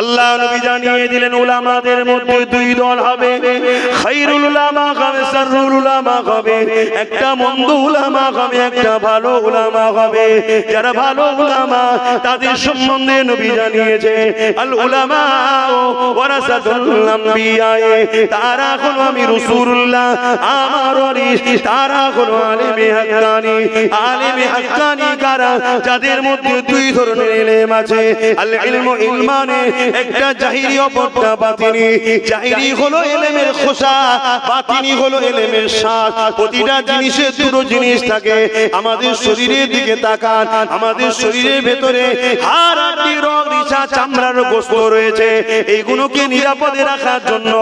আল্লাহ নবী জানিয়ে দিলেন উলামাদের মধ্যে দুই দল হবে, খায়রুল উলামা হবে, শাররুল উলামা হবে। একটা মন্দ উলামা হবে, একটা ভালো উলামা হবে। যারা ভালো উলামা তাদের সম্বন্ধে নবী জানিয়েছে আল উলামা ওয়ারাসাতুল আম্বিয়া, তারা হলো আমি রাসূলুল্লাহ আমার ওয়ারিস, তারা হলো আলেমে হাক্কানি। আলেমে হাক্কানি কারা? যাদের মধ্যে দুই ধরনের ইলম আছে। আল ইলমু ইলমানে, একটা জাহিরি অপরটা বাতিনি। জাহিরি হলো ইলমের খোসা, বাতিনি হলো ইলমের শাখ। প্রতিটা জিনিসের দুটো জিনিস থাকে। আমাদের শরীরের দিকে তাকান, আমাদের শরীরের ভেতরে হাড় হাড্ডি রগ রিসা চামড়ার গোশত রয়েছে। এইগুলোকে নিরাপদে রাখার জন্য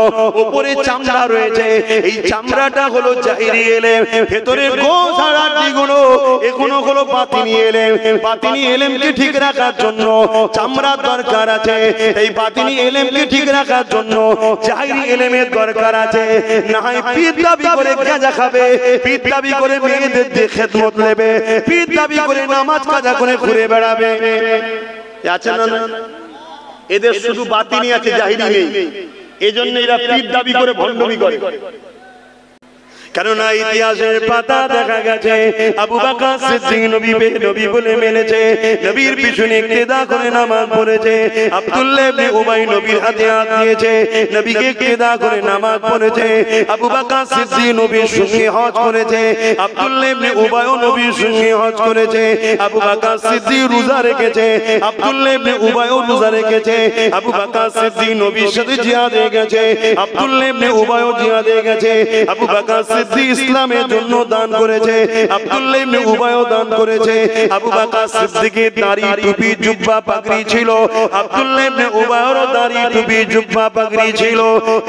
উপরে চামড়া রয়েছে। এই চামড়াটা হলো জাহিরি ইলম। ভেতরে গোশ আর হাড্ডিগুলো এগুলো হলো বাতিনি ইলম। বাতিনি ইলমকে ঠিক রাখার জন্য চামড়ার দরকার আছে। এই বাতিনি ইলমকে ঠিক রাখার জন্য জাহিরি ইলমের দরকার আছে। না হয় পীর দাবি করে গাঁজা খাবে, পীর দাবি করে মেয়েদের দিয়ে খেদমত নেবে, পীর দাবি করে নামাজ কাজা করে ঘুরে বেড়াবে। আছে না? এদের শুধু বাতিনি আছে, জাহিরি নেই। এজন্য এরা পীর দাবি করে ভণ্ডামি করে। কেননা ইতিহাসের পাতা দেখা গেছে আবু বকর সিদ্দিক নবী বলে মেনেছে, নবীর পিছনে ইক্তেদা করে নামাজ পড়েছে। আব্দুল্লাহ ইবনে উবাই নবীর হাতে হাত দিয়েছে, নবীকে ইক্তেদা করে নামাজ পড়েছে। আবু বকর সিদ্দিক নবীর সঙ্গে হজ করেছে, আব্দুল্লাহ ইবনে উবাইও নবীর সঙ্গে হজ করেছে। আবু বকর সিদ্দিক রোজা রেখেছে, আব্দুল্লাহ ইবনে উবাইও রোজা রেখেছে। আবু বকর সিদ্দিক নবীর সাথে জিহাদে গেছে, আব্দুল্লাহ ইবনে উবাইও জিহাদে গেছে। আবু বকর ইসলামের জন্য দান করেছে, আব্দুল্লাহ ইবনে উবাইও দান করেছে। আবু বকর সিদ্দিকের দাড়ি টুপি জুব্বা পাগড়ি ছিল, আব্দুল্লাহ ইবনে উবাইয়ের দাড়ি টুপি জুব্বা পাগড়ি ছিল।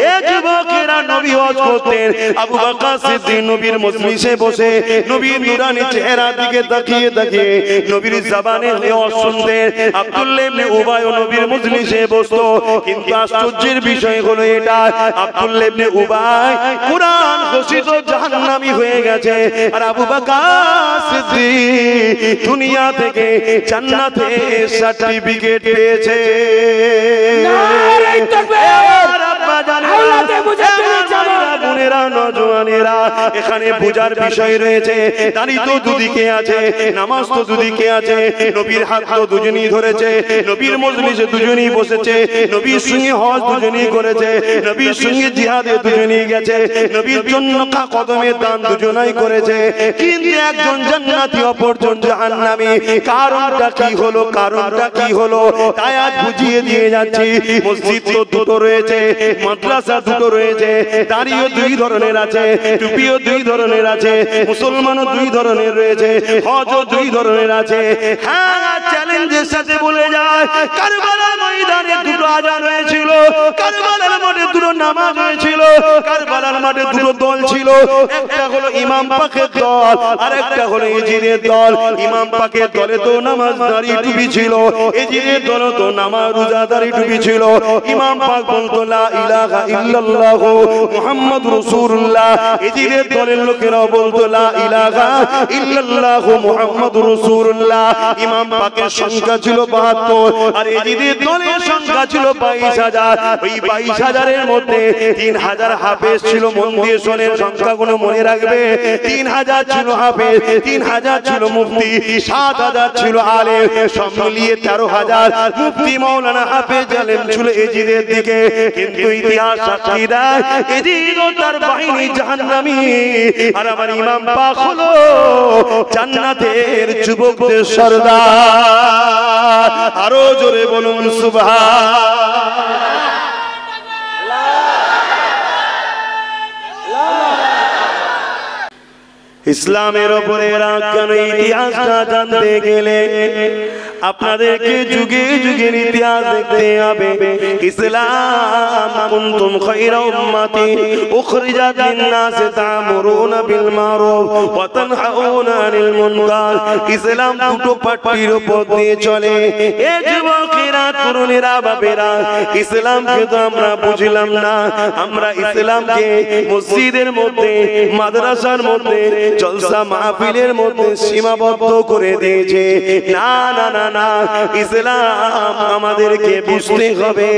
এই যুবকেরা নবী হজ করতেন, আবু বকর সিদ্দিক নবীর মজলিসে বসে নবীর নুরানি চেহারার দিকে তাকিয়ে তাকিয়ে নবীর জবানে হজ শুনতেন। আব্দুল্লাহ ইবনে উবাইও নবীর মজলিসে বসতো। কিন্তু আশ্চর্যের বিষয় হলো এটা, আব্দুল্লাহ ইবনে উবাই কুরআন ঘোষিত জাহান্নামী হয়ে গেছে, আর আবু বকর সিদ্দিক দুনিয়া থেকে জান্নাতে সার্টিফিকেট পেয়েছে। নারে তাকবীর! আব্বা জানেরা, বোনেরা, নওজওয়ানেরা, এখানে বোঝার বিষয় রয়েছে। দাড়ি তো দুদিকে আছে, নামাজ তো দুদিকে আছে, নবীর হাত তো দুজনই ধরেছে, নবীর মজলিসে দুজনই বসেছে, নবীর সঙ্গে হজ দুজনই করেছে, নবীর সঙ্গে জিহাদে দুজনই গেছে, নবীর জন্য কদমে দান দুজনাই করেছে। কিন্তু একজন জান্নাতি, অপরজন জাহান্নামী। কারণটা কি হলো? কারণটা কি হলো? তাই আজ বুঝিয়ে দিয়ে যাচ্ছি। মসজিদ তো দুটো রয়েছে, মাদ্রাসা দুটো রয়েছে, দাড়িও দুই ধরনের আছে, টুপিও দুই ধরনের আছে, মুসলমানও দুই ধরনের রয়েছে, হজও দুই ধরনের আছে। হ্যাঁ, চ্যালেঞ্জের সাথে বলে যায়, কারবালার ময়দানে দুটো আযান হয়েছিল, কারবালার মাঠে দুটো নামাজ হয়েছিল, কারবালার মাঠে দুটো দল ছিল। একটা হলো ইমাম পাকের দল, আর একটা হলো ইজিদের দল। ইমাম পাকের দলে তো নামাজ দাড়ি টুপি ছিল, ইজিদের দলে তো নামাজ রোজা দাড়ি টুপি ছিল। ইমাম পাক বলতো লা ইলাহা ইল্লাল্লাহ মুহাম্মাদুর রাসূলুল্লাহ, ইজিদের দলের লোকেরা বলতো লা ইলাহা ইল্লাল্লাহ মুহাম্মাদুর রাসূলুল্লাহ। ইমাম পাকের সংখ্যা ছিল 72, আর ইজিদের দলের সংখ্যা ছিল 22,000। ওই 22,000 এর মধ্যে 3,000 হাফেজ ছিল। মন দিয়ে শোনেন, সংখ্যাগুলো মনে রাখবে। 3,000 ছিল হাফেজ, 3,000 ছিল মুফতি, 7,000 ছিল আলেম, সব মিলিয়ে 13,000 মুফতি মাওলানা হাফেজ আলেম ছিল এজিদের দিকে। কিন্তু ইতিহাস সাক্ষী দেয়, এজিদ ও তার বাহিনী জাহান্নামী, আর আমার ইমাম পাক হলো জান্নাতের যুবকদের সরদার। আরো জোরে বলুন সুবহান। ইসলামের উপরে রাখেন ইতিহাসটা জানতে গেলে আপনাদেরকে যুগে যুগের ইতিহাস দেখতে হবে। ইসলাম কুনতুম খায়রা উম্মাতি উখরিজাত লিন-নাস তা'মুরুনা বিল মারুফ ওয়া তানহাউনা আনিল মুনকার। ইসলাম দুটো পাটির উপর দিয়ে চলে। এই যুবকেরা, তরুণেরা, বাবেরা, ইসলামকে তো আমরা বুঝলাম না। আমরা ইসলামকে মসজিদের মধ্যে, মাদ্রাসার মধ্যে, জলসা মাহফিলের মধ্যে সীমাবদ্ধ করে দিয়েছে। না না না না, ইসলাম আমাদেরকে বুঝতে হবে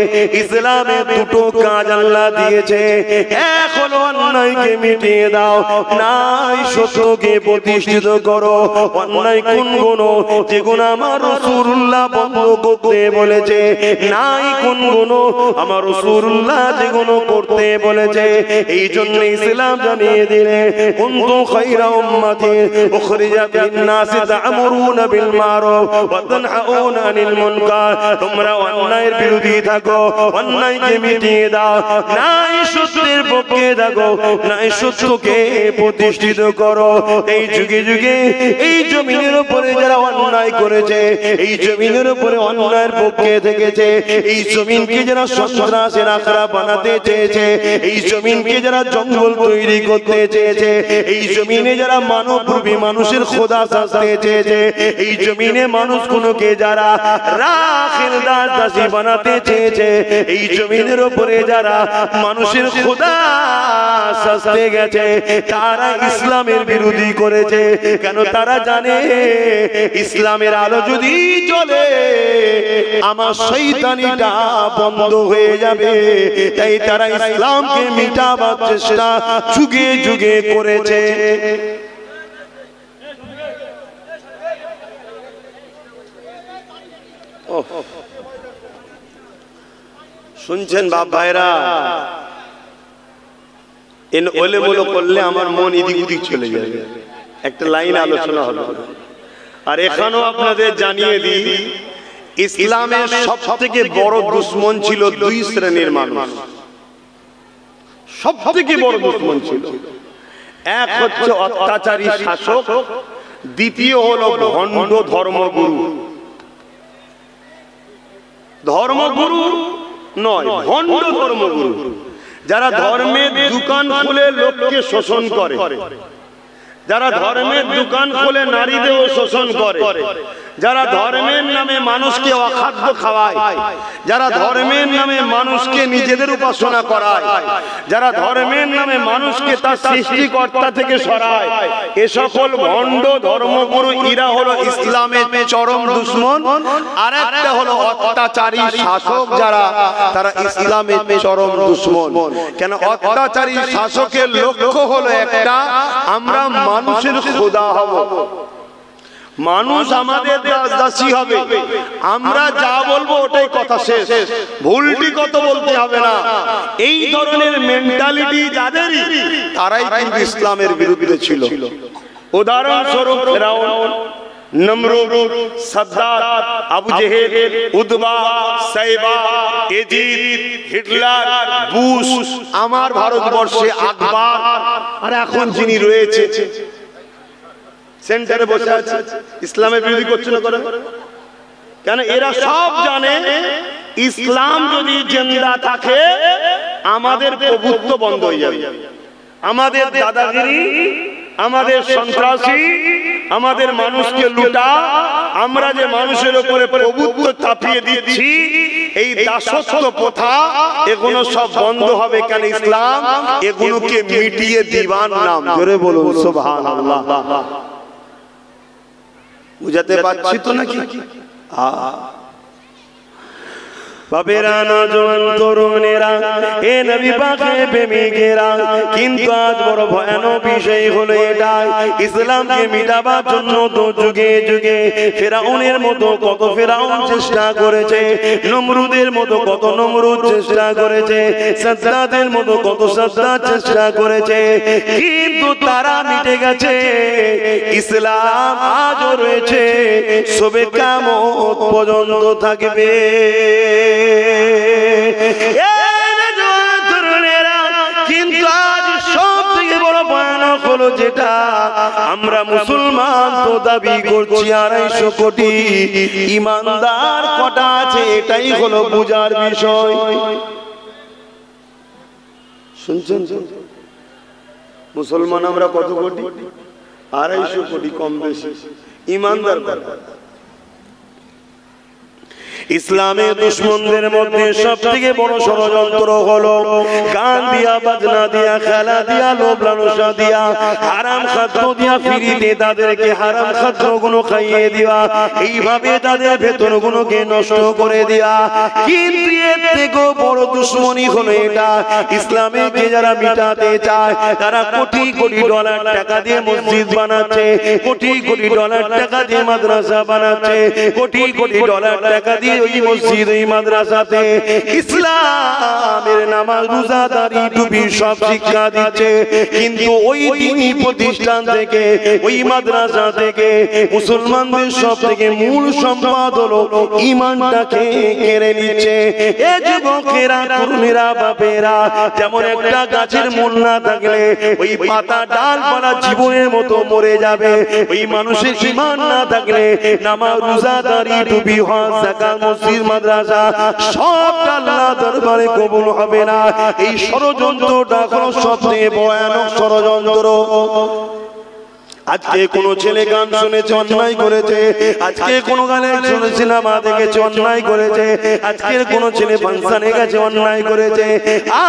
ইসলামে দুটো কাজ আল্লাহ দিয়েছে। এক হলো অন্যায়কে মিটিয়ে দাও, নাই সত্যকে প্রতিষ্ঠিত করো। অন্যায় কোন গুণ, যেগুলো আমার রাসূলুল্লাহ বন্ধ করতে বলেছে, নাই কোন গুণ আমার রাসূলুল্লাহ যেগুলো করতে বলেছে। এই জন্য ইসলাম জানিয়ে দিলে কুনতুম খায়রা উম্মাতিন উখরিজাত লিন-নাসি তা'মুরুনা বিল মারুফ ওয়া তানহাউনা আনিল মুনকার। তোমরা অন্যায়ের বিরোধী থাকো, অন্যায়কে মিটিয়ে দাও, নাই সত্যের পক্ষে থাকো, নাই সত্যকে প্রতিষ্ঠিত করো। এই যুগে যুগে এই জমিনের উপরে যারা অন্যায় করেছে, এই জমিনের উপরে অন্যায়ের পক্ষে থেকেছে, এই জমিনকে যারা সন্ত্রাসের আখড়া বানাতে চেয়েছে, এই জমিনকে যারা জঙ্গল তৈরি করতে চেয়েছে, এই জমিনে যারা মানবরূপী মানুষের খোদা সাজতে চেয়েছে, এই জমিনে মানুষগুলোকে যারা রাখের দাসী বানাতে চেয়েছে, এই জমিনের উপরে যারা মানুষের খোদা সাজতে গেছে, তারা ইসলামের বিরোধী করেছে। কেন? তারা জানে ইসলামের আলো যদি জ্বলে আমার শয়তানিটা বন্ধ হয়ে যাবে। তাই তারা ইসলামকে মিটাবার চেষ্টা যুগে যুগে করেছে। শুনছেন বাপ ভাইরা? ওলে মোলো করলে আমার মন এদিক ওদিক চলে যাবে। একটা লাইন আলোচনা হলো। আর এখানেও আপনাদের জানিয়ে দিই, ইসলামের সবথেকে বড় দুশমন ছিল দুই শ্রেণীর মানুষ। সবথেকে বড় দুশমন ছিল, এক হচ্ছে অত্যাচারী শাসক, দ্বিতীয় হলো ভণ্ড ধর্মগুরু। ধর্মগুরু নয়, ভণ্ড ধর্মগুরু, যারা ধর্মের দোকান খুলে লোককে শোষণ করে, যারা ধর্মের দোকান খুলে নারীদেরও শোষণ করে, যারা ধর্মের নামে মানুষকে অখাদ্য খাওয়ায়, যারা ধর্মের নামে মানুষকে নিজেদের উপাসনা করায়, যারা ধর্মের নামে মানুষকে তার সৃষ্টিকর্তা থেকে সরায়, এ সকল ভণ্ড ধর্মগুরু এরা হলো ইসলামের চরম দুশমন। আর একটা হলো অত্যাচারী শাসক, যারা তারা ইসলামের চরম দুশমন। কেন? অত্যাচারী শাসকের লক্ষ্য হলো একটা, আমরা মানুষের খোদা হব, মানুষ আমাদের দাসী হবে, আমরা যা বলবো ওটাই কথা শেষ, ভুলটি কত বলতে হবে না। এই ধরনের মেন্টালিটি যাদেরই, তারাই কিন্তু ইসলামের বিরুদ্ধে ছিল। উদাহরণস্বরূপ ফেরাউন, নমরুদ, সাদ্দাত, Abu Jahl, Utba, Saiba, Yazid, Hitler, Bush, আমার ভারতবর্ষে আকবর, আর এখন যিনি রয়েছে সেন্টারে বসে আছে, ইসলামের বিরোধী করছে না করে? কেন? এরা সব জানে ইসলাম যদি জিন্দা থাকে আমাদের প্রভুত্ব বন্ধ হয়ে যাবে, আমাদের দাদাগিরি, আমাদের সন্ত্রাসী, আমাদের মানুষকে লুটা, আমরা যে মানুষের উপরে প্রভুত্ব চাপিয়ে দিচ্ছি, এই দাসত্ব প্রথা, এগুলো সব বন্ধ হবে। কেন? ইসলাম এগুলোকে মিটিয়ে দিবার নাম। জোরে বলুন সুবহানাল্লাহ। বুঝাতে পারছি তো নাকি? বাবেরা, নওজোয়ান তরুণেরা, এ নবী পাকের প্রেমিকেরা, কিন্তু আজ বড় ভয়ানক বিষয় হলো এটা, ইসলামকে মিটাবার জন্য তো যুগে যুগে ফেরাউনের মতো কত ফেরাউন চেষ্টা করেছে, নমরুদের মতো কত নমরুদ চেষ্টা করেছে, সাদ্দাতের মতো কত সাদ্দাত চেষ্টা করেছে, কিন্তু তারা মিটে গেছে। ইসলাম আজও রয়েছে, সবে কিয়ামত পর্যন্ত থাকবে। কিন্তু আজ সব থেকে বড় ভয়ানক হলো যেটা, আমরা মুসলমান তো দাবি করছি 250 কোটি, ইমানদার কটা আছে এটাই হলো বুঝার বিষয়। শুনছেন? মুসলমান আমরা কত কোটি? 250 কোটি, কম বেশি। ইমানদার কটা? ইসলামের দুশমনদের মধ্যে সবথেকে বড় ষড়যন্ত্র হলো গান দিয়া, বাজনা দিয়া, খেলা দিয়া, লোভ লালসা দিয়া, হারাম খাদ্য দিয়া ফিরিতে তাদেরকে হারাম খাদ্যগুলো খাইয়ে দেওয়া, এইভাবে তাদের ভেতরগুলোকে নষ্ট করে দেওয়া। কিন্তু এর থেকেও বড় দুশমনী হলো এটা, ইসলামকে যারা মিটাতে চায় তারা কোটি কোটি ডলার টাকা দিয়ে মসজিদ বানাচ্ছে, কোটি কোটি ডলার টাকা দিয়ে মাদ্রাসা বানাচ্ছে, কোটি কোটি ডলার টাকা দিয়ে ওই মসজিদ ওই মাদ্রাসাতে ইসলামের নামাজ রোজা দাড়ি টুপি সব শিক্ষা দিচ্ছে। কিন্তু ওই দিনই প্রতিষ্ঠান থেকে ওই মাদ্রাসা থেকে মুসলমানদের সব থেকে মূল সম্পদ হলো ঈমানটাকে কেড়ে নিচ্ছে। এ যুবকেরা, তরুণেরা, বাপেরা, যেমন একটা গাছের মূল না থাকলে ওই পাতা ডালপালা জীবনের মতো মরে যাবে, ওই মানুষের ঈমান না থাকলে নামাজ রোজা দাড়ি টুপি হজ যাকাত মসজিদ মাদ্রাসা সবটা আল্লাহ দরবারে কবুল হবে না। এই ষড়যন্ত্রটা হলো সবচেয়ে ভয়ানক ষড়যন্ত্র। আজকে কোন ছেলে গান শুনেছে অন্যায় করেছে, আজকে কোন গানে শুনেছে সিনেমা দেখেছে অন্যায় করেছে, আজকের কোন ছেলে ফাংশনে গেছে অন্যায় করেছে,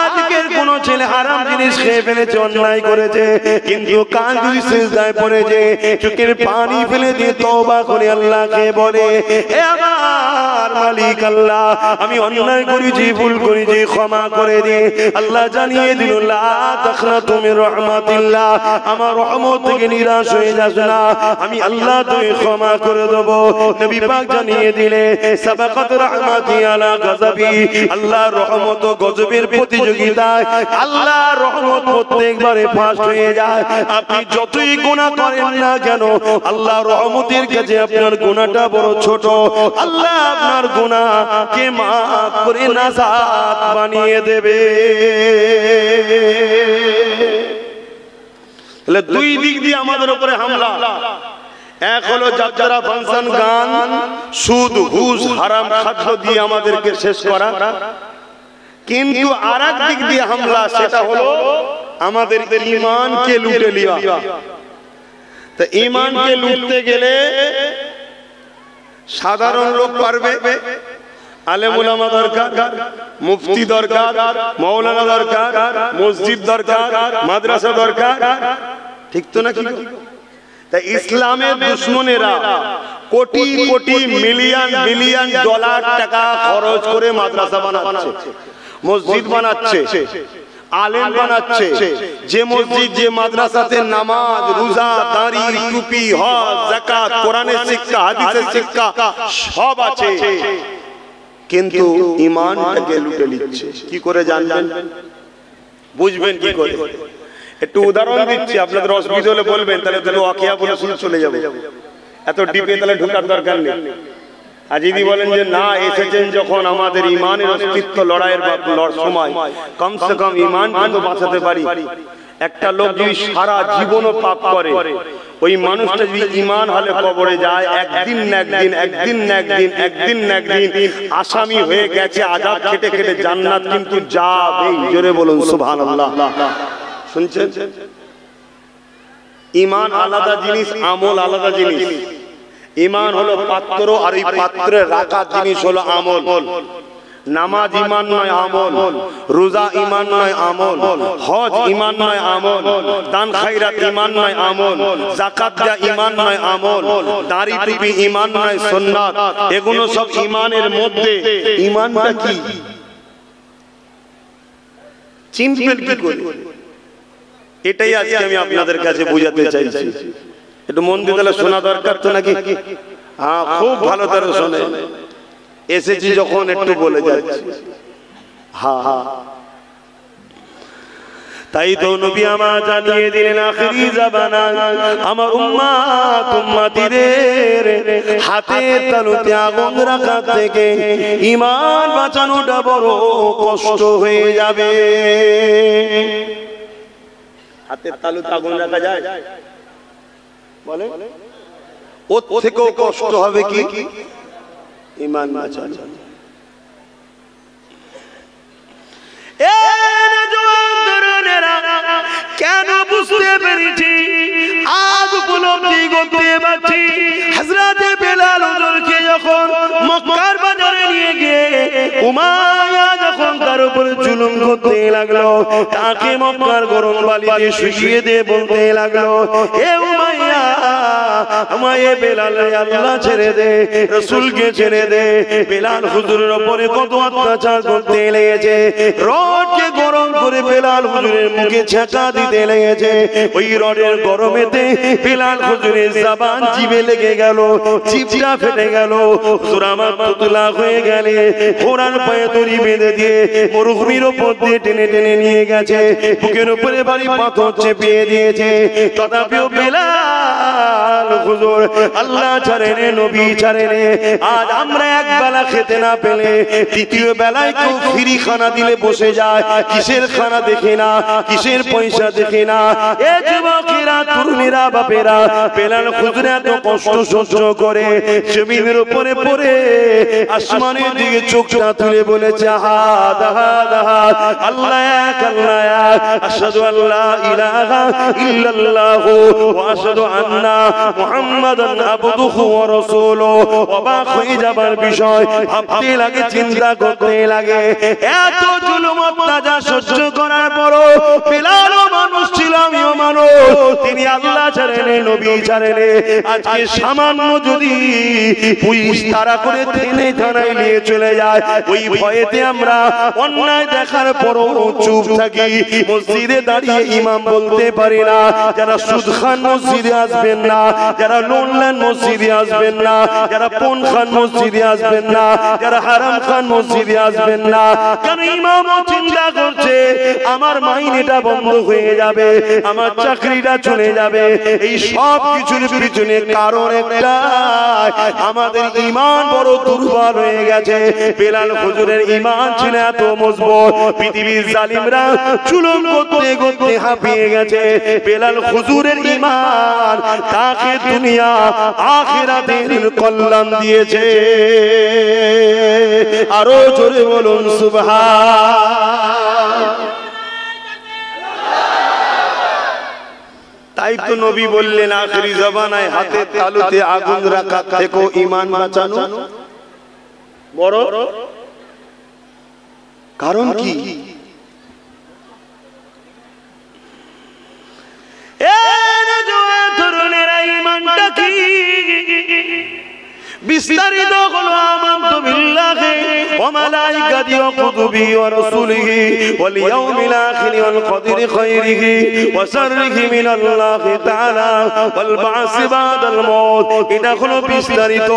আজকের কোন ছেলে হারাম জিনিস খেয়ে ফেলেছে অন্যায় করেছে। কিন্তু কান যদি সিজদায় পড়েছে, চোখের পানি ফেলে দিয়ে তওবা করে আল্লাহকে বলে, হে আমার মালিক আল্লাহ, আমি অন্যায় করেছি, ভুল করেছি, ক্ষমা করে দে। আল্লাহ জানিয়ে দিল, লা তাখনাতু মির রাহমাতিল্লাহ, আমার রহমত থেকে নিরাশ হয়ে যাস না, আমি আল্লাহ তোকে ক্ষমা করে দেব। নবী পাক জানিয়ে দিলে, সাবাকাত রাহমাতি আলা গজবি, আল্লাহর রহমত ও গজবের প্রতিযোগিতায় আল্লাহর রহমত প্রত্যেকবারে ফাঁস হয়ে যায়। আপনি যতই গুনাহ করেন না কেন, আল্লাহর রহমতের কাছে আপনার গুনাহটা বড় ছোট। আল্লাহ আপনার গুনাহকে মাফ করে নাজাত বানিয়ে দেবে। দুই দিক দিয়ে আমাদের উপরে হামলা। এক হলো যাত্রা, ফাংশন, গান, সুদ, ঘুষ, হারাম খাদ্য দিয়ে আমাদেরকে শেষ করা। কিন্তু আরেক দিক দিয়ে হামলা, সেটা হলো আমাদের ঈমানকে লুটে নেওয়া। তো ঈমানকে লুটতে গেলে সাধারণ লোক পারবে? আলেম উলামা দরকার, মুফতি দরকার, মাওলানা দরকার, মসজিদ দরকার, মাদ্রাসা দরকার, ঠিক তো নাকি? তাই ইসলামের দুশমনেরা crore crore million billion dollar টাকা খরচ করে মাদ্রাসা বানাচ্ছে, মসজিদ বানাচ্ছে, আলেম বানাচ্ছে। যে মসজিদ যে মাদ্রাসাতে নামাজ রোজা দাড়ি টুপি হজ যাকাত কোরআনের শিক্ষা হাদিসের শিক্ষা সব আছে, কিন্তু ঈমানটাকে লুটে নিচ্ছে। কি করে জানবেন, বুঝবেন কি করে? একটু উদাহরণ দিচ্ছি, আপনাদের অসুবিধা হলে বলবেন, তাহলে দুটো ওয়াকিয়া বলে শুনে চলে যাবে, এত ডিপে তাহলে ঢোকার দরকার নেই। আর যদি বলেন যে না, এসেছেন যখন আমাদের ঈমানের অস্তিত্ব লড়াইয়ের সময়, কমসে কম ঈমানকে তো বাঁচাতে পারি। একটা লোক যদি সারা জীবনও পাপ করে, ওই মানুষটা যদি ঈমান হলে কবরে যায়, একদিন না একদিন, একদিন না একদিন, একদিন না একদিন আসামি হয়ে গেছে, আযাব খেটে খেটে জান্নাত কিন্তু যাবেই। জোরে বলুন সুবহানাল্লাহ। শুনছেন? ঈমান আলাদা জিনিস, আমল আলাদা জিনিস। ঈমান হলো পাত্র, আর এই পাত্রে রাখা জিনিস হলো আমল। নামাজ ঈমান নয় আমল, রোজা ঈমান নয় আমল, হজ ঈমান নয় আমল, দান খায়রাত ঈমান নয় আমল, যাকাত দেয়া ঈমান নয় আমল, দাড়ি টুপি ঈমান নয় সুন্নাত। এগুলো সব ঈমানের মধ্যে। ঈমানটা কি চিনবেন কি করে? এটাই আজকে আমি আপনাদের কাছে বোঝাতে চাইছি। একটু মন দিয়ে তাহলে শোনা দরকার তো নাকি? হ্যাঁ, খুব ভালো করে শোনে। এসেছি যখন একটু বলে যাচ্ছি। হ্যাঁ হ্যাঁ, তাই তো নবী আমার জানিয়ে দিলেন, আখিরি জামানা আমার উম্মত উম্মতিদের হাতের তালুতে আগুন রাখার থেকে ঈমান বাঁচানোটা বড় কষ্ট হয়ে যাবে। হাতের তালুতে আগুন রাখা যায়? বলে ওর থেকেও কষ্ট হবে কি ঈমান বাঁচানো। কেন বুঝতে পেরেছি, আজ উপলব্ধি করতে পারছি। হযরত বেলাল হুজুরকে যখন মক্কার বাজারে উমাইয়া যখন তার উপরে জুলুম করতে লাগলো, তাকে মক্কার গরম বালিতে শুকিয়ে দিয়ে বলতে লাগলো, এ উমাইয়া, আমায় বেলাল আল্লাহ ছেড়ে দে, রাসূলকে ছেড়ে দে। বেলাল হুজুরের উপরে কত অত্যাচার করতে লেগেছে, রডকে গরম করে বেলাল হুজুরের মুখে ছেঁকা দিতে লেগেছে। ওই রডের গরমেতে বেলাল হুজুরের জবান জিভে লেগে গেল, জিভটা ফেটে গেল। হুজুর আমার তুতলা হয়ে গেলে কোরআন পায়ে দড়ি বেঁধে দিয়ে মরুভূমির উপর দিয়ে টেনে টেনে নিয়ে গেছে, বুকের উপরে ভারী পাথর চেপিয়ে দিয়েছে। তথাপিও বেলাল হুজুর আল্লাহ ছাড়েন, নবী ছাড়েন। আজ আমরা এক বেলা খেতে না পেলে দ্বিতীয় বেলায় কেউ ফ্রি খানা দিলে বসে যায়। কিসের খানা দেখে না, কিসের পয়সা দেখে না। এ যুবকেরা, তরুণীরা, বাপেরা, বেলাল হুজুর এত কষ্ট সহ্য করে জমিনের উপরে পড়ে আসমানের দিকে চোখটা তুলে বলেছে, আহাদ আহাদ আহাদ, আল্লাহ এক, আল্লাহ এক, আশহাদু আল্লা ইলাহা ইল্লাল্লাহ ওয়া আশহাদু আন্না মুহাম্মাদান আবদুহু ওয়া রাসূলুহু। অবাক হয়ে যাবার বিষয়, ভাবতে লাগে, চিন্তা করতে লাগে, এত জুলুম অত্যাচার সহ্য করার পরও বেলালও মানুষ ছিল, আমিও মানুষ। তিনি আল্লাহ ছাড়েন, নবী ছাড়েন। আজকে সামান্য যদি পুলিশ তাড়া করে টেনে থানায় নিয়ে চলে যায়, ওই ভয়েতে আমরা অন্যায় দেখার পরও চুপ থাকি, মসজিদে দাঁড়িয়ে ইমাম বলতে পারি না। যারা সুদ খান মসজিদে আসবেন না, যারা লোন নেন মসজিদে আসবেন না, যারা পণ খান মসজিদে আসবেন না, যারা হারাম খান মসজিদে আসবেন না। কারণ ইমামও চিন্তা করছে আমার মাইনেটা বন্ধ হয়ে যাবে, আমার চাকরিটা চলে যাবে। এই সব কিছুর পিছনে কারণ একটা, আমাদের ঈমান বড় দুর্বল হয়ে গেছে। বেলাল হুজুরের ঈমান ছিল এত মজবুত, পৃথিবীর জালিমরা জুলুম করতে করতে হাঁপিয়ে গেছে। বেলাল হুজুরের ঈমান তাকে দুনিয়া আখিরাতের কল্যাণ দিয়েছে। আরো জোরে বলুন সুবহান। তাই তো নবী বললেন, আখেরি জামানায় হাতে তালুতে আগুন রাখা থেকেও ঈমান বাঁচানো বড়। কারণ কি? ঈমানটা কি? বিস্তারিত হলো, আমানতু বিল্লাহি ওয়া মালাইকাতিহি ওয়া কুতুবিহি ওয়া রাসূলিহি ওয়াল ইয়াউমিল আখিরি ওয়াল কদরি খায়রিহি ওয়া শাররিহি মিনাল্লাহি তাআলা ওয়াল বা'সি বাদাল মাউত। এটা হলো বিস্তারিত।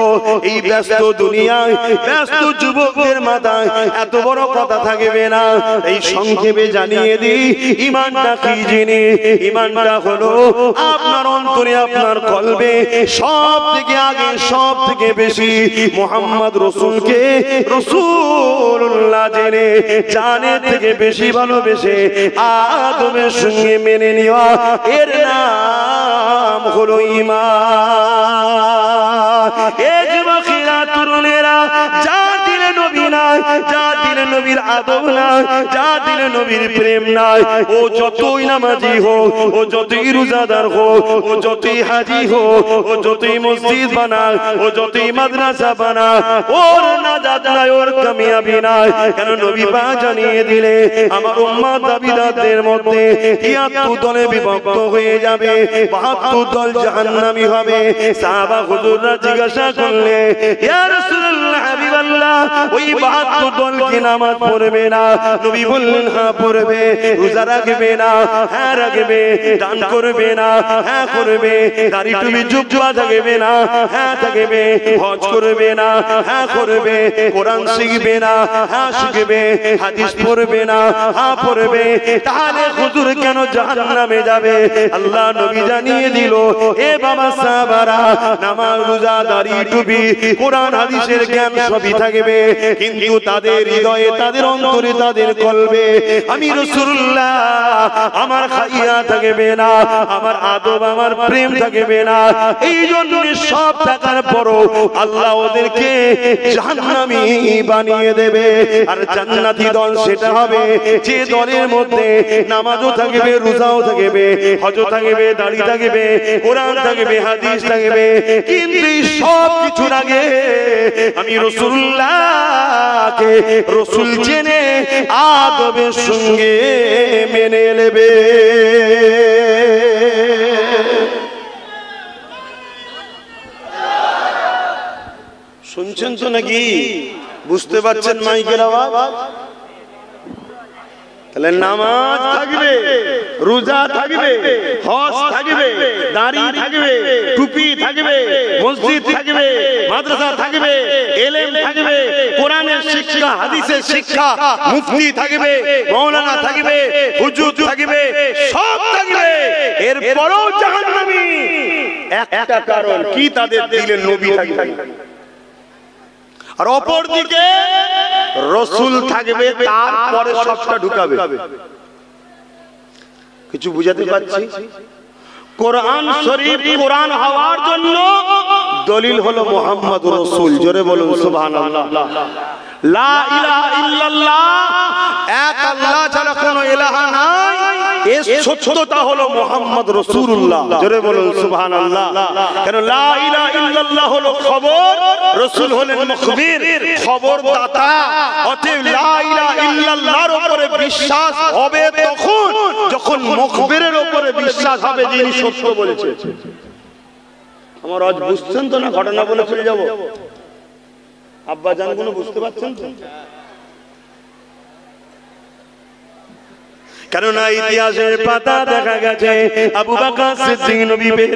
এই ব্যস্ত দুনিয়ায় ব্যস্ত যুবকদের মাথায় এত বড় কথা থাকবে না। এই সংক্ষেপে জানিয়ে দিই, ঈমানটা কি জিনিস। ঈমানটা হলো আপনার অন্তরে, আপনার কলবে সব থেকে আগে, সব থেকে বেশি মুহাম্মদ রাসূলকে রাসূলুল্লাহ জেনে জানের থেকে বেশি ভালোবেসে আদমের সঙ্গে মেনে নেওয়া, এর নাম হলো ঈমান। এ যুবকেরা, তরুণেরা, যার দিলে নবী নাই, যার দিলে নবীর আদব নাই, যার দিলে নবীর প্রেম নাই, ও যতই নামাজি হোক, ও যতই রোজাদার হোক, ও যতই হাজি হোক, ও যতই মসজিদ বানাক, ও যতই মাদ্রাসা বানাক, ওর নাজাত নাই, ওর কামিয়াবি নাই। কেন? নবী পাক জানিয়ে দিলে আমার উম্মত দাবিদারদের মধ্যে ৭৩ দলে বিভক্ত হয়ে যাবে, ৭২ দল জাহান্নামী হবে। সাহাবা হুজুররা জিজ্ঞাসা করলে, ইয়া রাসূলুল্লাহ, হাবিবাল্লাহ, ওই ৭২ দল কি নামাজ পড়বে না? নবী বললেন, হ্যাঁ পড়বে। রোজা রাখবে না? হ্যাঁ রাখবে। দান করবে না? হ্যাঁ করবে। দাড়ি টুপি জুব্বা থাকবে না? হ্যাঁ থাকবে। হজ করবে না? হ্যাঁ করবে। কোরআন শিখবে না? হ্যাঁ শিখবে। হাদিস পড়বে না? হ্যাঁ পড়বে। তাহলে হুজুর কেন জাহান্নামে যাবে? আল্লাহ নবী জানিয়ে দিল, এ বাবা সাহাবারা, নামাজ, রোজা, দাড়ি টুপি, কোরআন হাদিসের জ্ঞান সবই থাকবে, কিন্তু তাদের হৃদয়ে হৃদয়ে, তাদের অন্তরে, তাদের কলবে আমি রাসূলুল্লাহ আমার খাইয়া থাকবে না, আমার আদব, আমার প্রেম থাকবে না। এই জন্য সব থাকার পরও আল্লাহ ওদেরকে জাহান্নামী বানিয়ে দেবে। আর জান্নাতি দল সেটা হবে যে দলের মধ্যে নামাজও থাকবে, রোজাও থাকবে, হজও থাকবে, দাড়ি থাকবে, কোরআন থাকবে, হাদিস থাকবে, কিন্তু সব কিছুর আগে আমি রাসূলুল্লাহকে রাসূল জেনে আদবের সঙ্গে মেনে নেবে। শুনছেন তো নাকি? বুঝতে পারছেন মাইকের আওয়াজ? তাহলে নামাজ থাকবে, রোজা থাকবে, হজ থাকবে, দাড়ি থাকবে, টুপি থাকবে, মসজিদ থাকবে, মাদ্রাসা থাকবে, ইলম থাকবে, কোরআনের শিক্ষা, হাদিসের শিক্ষা, মুফতি থাকবে, মাওলানা থাকবে, হুজুর থাকবে, সব থাকবে। এরপরও জাহান্নামী একটা কারণ কি? তাদের দিলে নবী থাকবে। আর অপর দিকে রাসূল থাকবে, তারপরে সবটা ঢুকাবে। কিছু বুঝাতে পারছি? কোরআন শরীফ কোরআন হওয়ার জন্য দলিল হলো মুহাম্মদুর রাসূল। জোরে বলুন সুবহানাল্লাহ। লা ইলাহা ইল্লাল্লাহ, এক আল্লাহ ছাড়া কোনো ইলাহা নাই, এর সত্যতা হলো মুহাম্মদ রাসূলুল্লাহ। জোরে বলুন সুবহানাল্লাহ। কারণ লা ইলাহা ইল্লাল্লাহ হলো খবর, রাসূল হলেন মুখবির, খবরদাতা। অতএব লা ইলাহা ইল্লাল্লাহর উপরে বিশ্বাস হবে তখন যখন মুখবিরের উপরে বিশ্বাস হবে যিনি সত্য বলেছেন। আমার আজ বুঝছেন তো না? ঘটনা বলে চলে যাব। আব্বা জান কোনো বুঝতে পারছেন তো? কেননা ইতিহাসের পাতা দেখা গেছে আবু বকর সিদ্দিক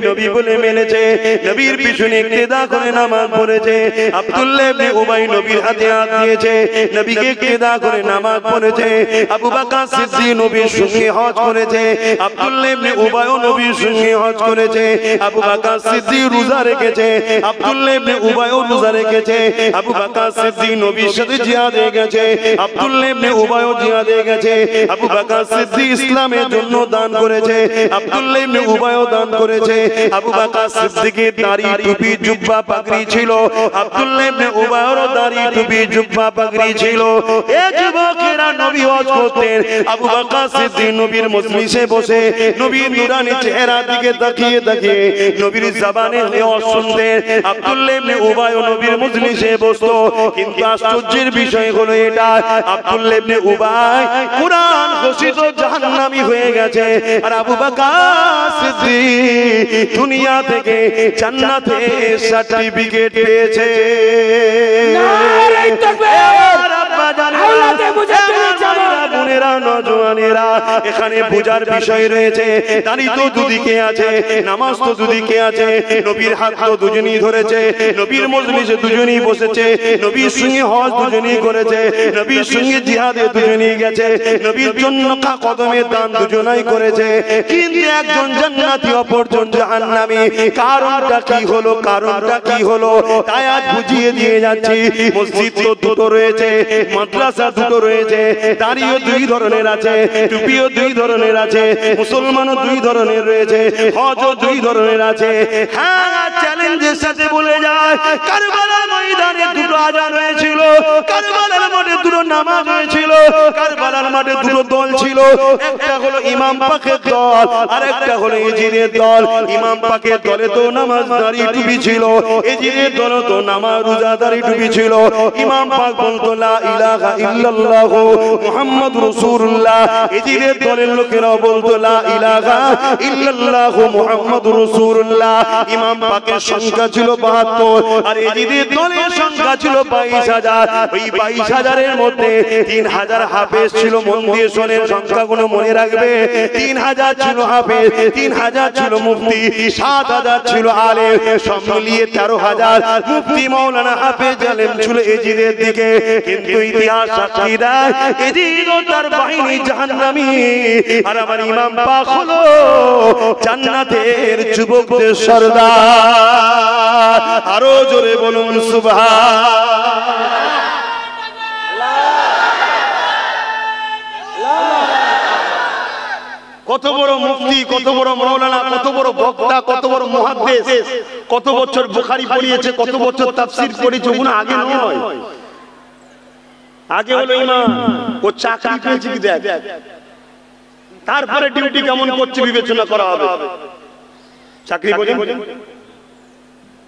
নবী বলে মেনেছে, নবীর পিছনে ইক্তেদা করে নামাজ পড়েছে। আব্দুল্লাহ ইবনে উবাই নবীর হাতে হাত দিয়েছে, নবীকে ইক্তেদা করে নামাজ পড়েছে। আবু বকর সিদ্দিক নবীর সঙ্গে হজ করেছে, আব্দুল্লাহ ইবনে উবাইও নবীর সঙ্গে হজ করেছে। আবু বকর সিদ্দিক রোজা রেখেছে, আব্দুল্লাহ ইবনে উবাইও রোজা রেখেছে। আবু বকর সিদ্দিক নবীর সাথে জিহাদে গেছে, আব্দুল্লাহ ইবনে উবাইও জিহাদে গেছে। আবু বকর ইসলামের জন্য দান করেছে, আব্দুল্লাহ ইবনে উবাইও দান করেছে। আবু বকর সিদ্দিকের দাড়ি, টুপি, জুব্বা, পাগড়ি ছিল, আব্দুল্লাহ ইবনে উবাইয়ের দাড়ি, টুপি, জুব্বা, পাগড়ি ছিল। এই যুবকেরা নবী হজ করতেন, আবু বকর সিদ্দিক নবীর মজলিসে বসে নবীর নুরানি চেহারা দিকে তাকিয়ে তাকিয়ে নবীর জবানে হজ শুনতেন। আব্দুল্লাহ ইবনে উবাইও নবীর মজলিসে বসতো। কিন্তু আশ্চর্যের বিষয় হলো এটা, আব্দুল্লাহ ইবনে উবাই কুরআন ঘোষিত জাহান্নামী হয়ে গেছে, আর আবু বকর সিদ্দিক দুনিয়া থেকে জান্নাতের সার্টিফিকেট পেয়েছে। নারে তাকবীর! আব্বা জানেরা, বোনেরা, নওজওয়ানেরা, এখানে বোঝার বিষয় রয়েছে। দাড়ি তো দুদিকে আছে, নামাজ তো দুদিকে আছে, নবীর হাত তো দুজনই ধরেছে, নবীর মজলিসে দুজনই বসেছে, নবীর সঙ্গে হজ দুজনই করেছে, নবীর সঙ্গে জিহাদে দুজনই গেছে, নবীর জন্য কদমে দান দুজনাই করেছে। কিন্তু একজন জান্নাতি, অপরজন জাহান্নামী। কারণটা কি হলো? কারণটা কি হলো? তাই আজ বুঝিয়ে দিয়ে যাচ্ছি। মসজিদ তো দুটো রয়েছে, মাদ্রাসা দুটো রয়েছে, দাড়িও দুই ধরনের আছে, টুপিও দুই ধরনের আছে, মুসলমানও দুই ধরনের রয়েছে, হজও দুই ধরনের আছে। হ্যাঁ, চ্যালেঞ্জের সাথে বলে যায়, কারবালার ময়দানে দুটো আজান হয়েছিল, কারবালার মাঠে দুটো নামাজ হয়েছিল, কারবালার মাঠে দুটো দল ছিল। একটা হলো ইমাম পাকের দল, আর একটা হলো ইজিদের দল। ইমাম পাকের দলে তো নামাজ, দাড়ি, টুপি ছিল, ইজিদের দলে তো নামাজ, রোজা, দাড়ি, টুপি ছিল। ইমাম পাক বলতো লা ইলাহা ইল্লাল্লাহ মুহাম্মাদুর রাসূলুল্লাহ, ইজিদের দলের লোকেরা বলতো লা ইলাহা ইল্লাল্লাহ মুহাম্মাদুর রাসূলুল্লাহ। ইমাম পাকের সংখ্যা ছিল 72, আর ইজিদের দলের সংখ্যা ছিল 22,000। ওই 22,000-এর মধ্যে 3,000 হাফেজ ছিল। মন দিয়ে শোনেন, সংখ্যাগুলো মনে রাখবে। 3,000 ছিল হাফেজ, 3,000 ছিল মুফতি, 7,000 ছিল আলেম, সব মিলিয়ে 13,000 মুফতি, মাওলানা, হাফেজ, আলেম ছিল এজিদের দিকে। কিন্তু ইতিহাস সাক্ষী দেয় এজিদ ও তার বাহিনী জাহান্নামী, আর আমার ইমাম পাক হলো জান্নাতের যুবকদের সরদার। আরো জোরে বলুন সুবহানাল্লাহ। কত বড় মুফতি, কত বড় মাওলানা, কত বড় বক্তা, কত বড় মুহাদ্দিস, কত বছর বুখারী পড়িয়েছে, কত বছর তাফসীর পড়িয়েছে, ওগুলো আগে নয়। আগে হলো ইমান। ও চাকরি পেয়েছে কি দেখ, তারপরে ডিউটি কেমন করছে বিবেচনা করা হবে। চাকরি বোঝেন?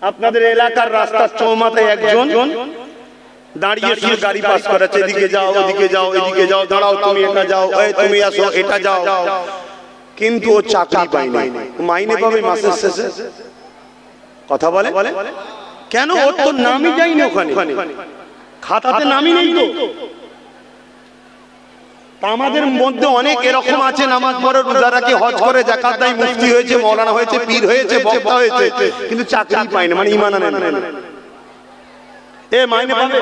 আপনাদের এলাকার রাস্তার চৌমাথায় একজন দাঁড়িয়ে শুধু গাড়ি পাস করাচ্ছে, এদিকে যাও, ওদিকে যাও, এদিকে যাও, দাঁড়াও, তুমি এটা যাও, এই তুমি আসো, এটা যাও, কিন্তু ও চাকরি পায় না। মাইনে পাবে মাসের শেষে? কথা বলে কেন? ওর তো নামই যায়নি ওখানে, খাতাতে নামই নেই তো। আমাদের মধ্যে অনেক এরকম আছে, নামাজ পড়ে, রোজা রাখে, হজ করে, যাকাত দেয়, মুফতি হয়েছে, মাওলানা হয়েছে, পীর হয়েছে, বক্তা হয়েছে, কিন্তু চাকরি পায় না, মানে ঈমান আনে না। এ মাইনে পাবে?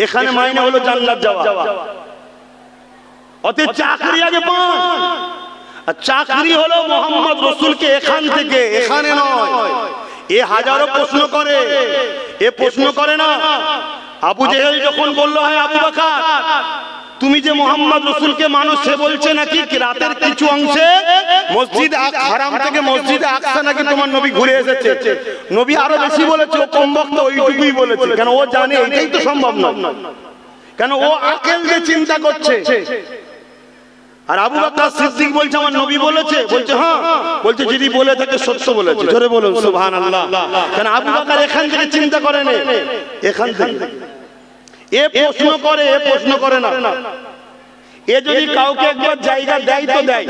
এখানে মাইনে হলো জান্নাত যাওয়া। অতএব চাকরি আগে পান। আর চাকরি হলো মুহাম্মদ রাসূলকে এখান থেকে, এখানে নয়। এ হাজারো প্রশ্ন করে, এ প্রশ্ন করে না। আবু জেহেল যখন বলল, হয় আবু বকর, তুমি যে মুহাম্মদ রাসূলকে মানো, সে বলছে নাকি রাতের কিছু অংশে মসজিদ হারাম থেকে মসজিদ আকসা নাকি তোমার নবী ঘুরে এসেছে। নবী আরো বেশি বলেছে, ও কম বক্তা ওইটুকুই বলেছে। কেন? ও জানে এটাই তো সম্ভব নয়। কেন? ও আকল দিয়ে চিন্তা করছে। আর আবু বকর সিদ্দিক বলছে আমার নবী বলেছে, বলছে হ্যাঁ, বলছে যদি বলে থাকে সত্য বলেছে। জোরে বলুন সুবহানাল্লাহ। কেন? আবু বকর এখান থেকে চিন্তা করে না, এখান থেকে। এ প্রশ্ন করে, এ প্রশ্ন করে না। এ যদি কাউকে একবার জায়গা দেয় তো দেয়,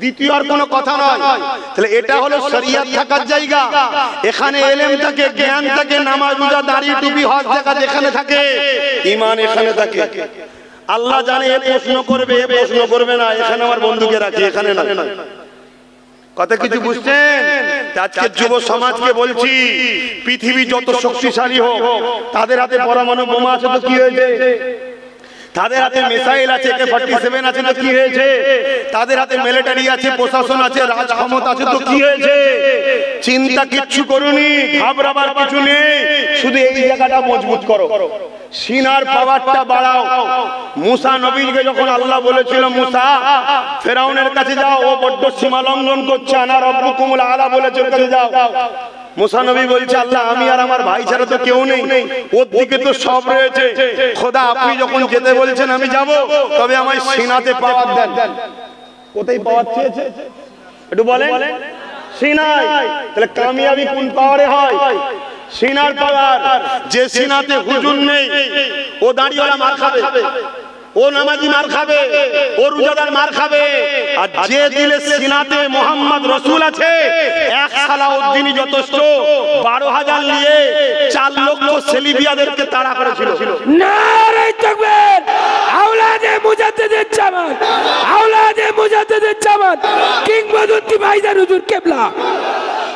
দ্বিতীয় আর কোনো কথা নয়। তাহলে এটা হলো শরিয়ত থাকার জায়গা। এখানে ইলম থাকে, জ্ঞান থাকে, নামাজ রোজা দাড়ি টুপি হজ যাকাত এখানে থাকে, ঈমান এখানে থাকে। আল্লাহ জানে এ প্রশ্ন করবে, এ প্রশ্ন করবে না। এখানে আমার বন্ধুকে রাখি, এখানে না। কথা কিছু বুঝছেন? আজকে যুব সমাজকে বলছি, পৃথিবী যত শক্তিশালী হোক, তাদের হাতে পরমাণু বোমা আছে তো কি হয়েছে? তাদের হাতে মিসাইল আছে, AK-47 আছে তো কি হয়েছে? তাদের হাতে মিলিটারি আছে, প্রশাসন আছে, রাজ ক্ষমতা আছে তো কি হয়েছে? চিন্তা কিচ্ছু করুনি, ঘাবড়াবার কিছু নেই। শুধু এই জায়গাটা মজবুত করো, সিনার পাওয়ারটা বাড়াও। মুসা নবীকে যখন আল্লাহ বলেছিল, মুসা ফেরাউনের কাছে যাও, ও বড্ড সীমা লঙ্ঘন করছে, আনা রব্বুকুমুল আলা বলেছে, ওর কাছে যাও। মুসা নবী বলছে, আল্লাহ আমি আর আমার ভাই ছাড়া তো কেউ নেই, ওর দিকে তো সব রয়েছে। খোদা আপনি যখন যেতে বলছেন আমি যাব, তবে আমার সিনাতে পাওয়ার দেন। কোথায় পাওয়ার চেয়েছে একটু বলেন? সিনায়। তাহলে কামিয়াবি কোন পাওয়ারে হয়? সিনার পাওয়ার। যে সিনাতে হুজুর নেই, ও দাঁড়িয়েওয়ালা মার খাবে, ও নামাজি মার খাবে, ও রোজাদার মার খাবে। আর যে দিলে সিনাতে মুহাম্মদ রাসূল আছে, এক সালাউদ্দিনই যথেষ্ট। 12,000 নিয়ে 4 লক্ষ সেলিবিয়াদেরকে তাড়া করেছিল। নারে তাকবীর! আওলাদে মুজাদ্দিদের জামাত, আওলাদে মুজাদ্দিদের জামাত, কিংবদন্তি ভাইজান হুজুর কিবলা।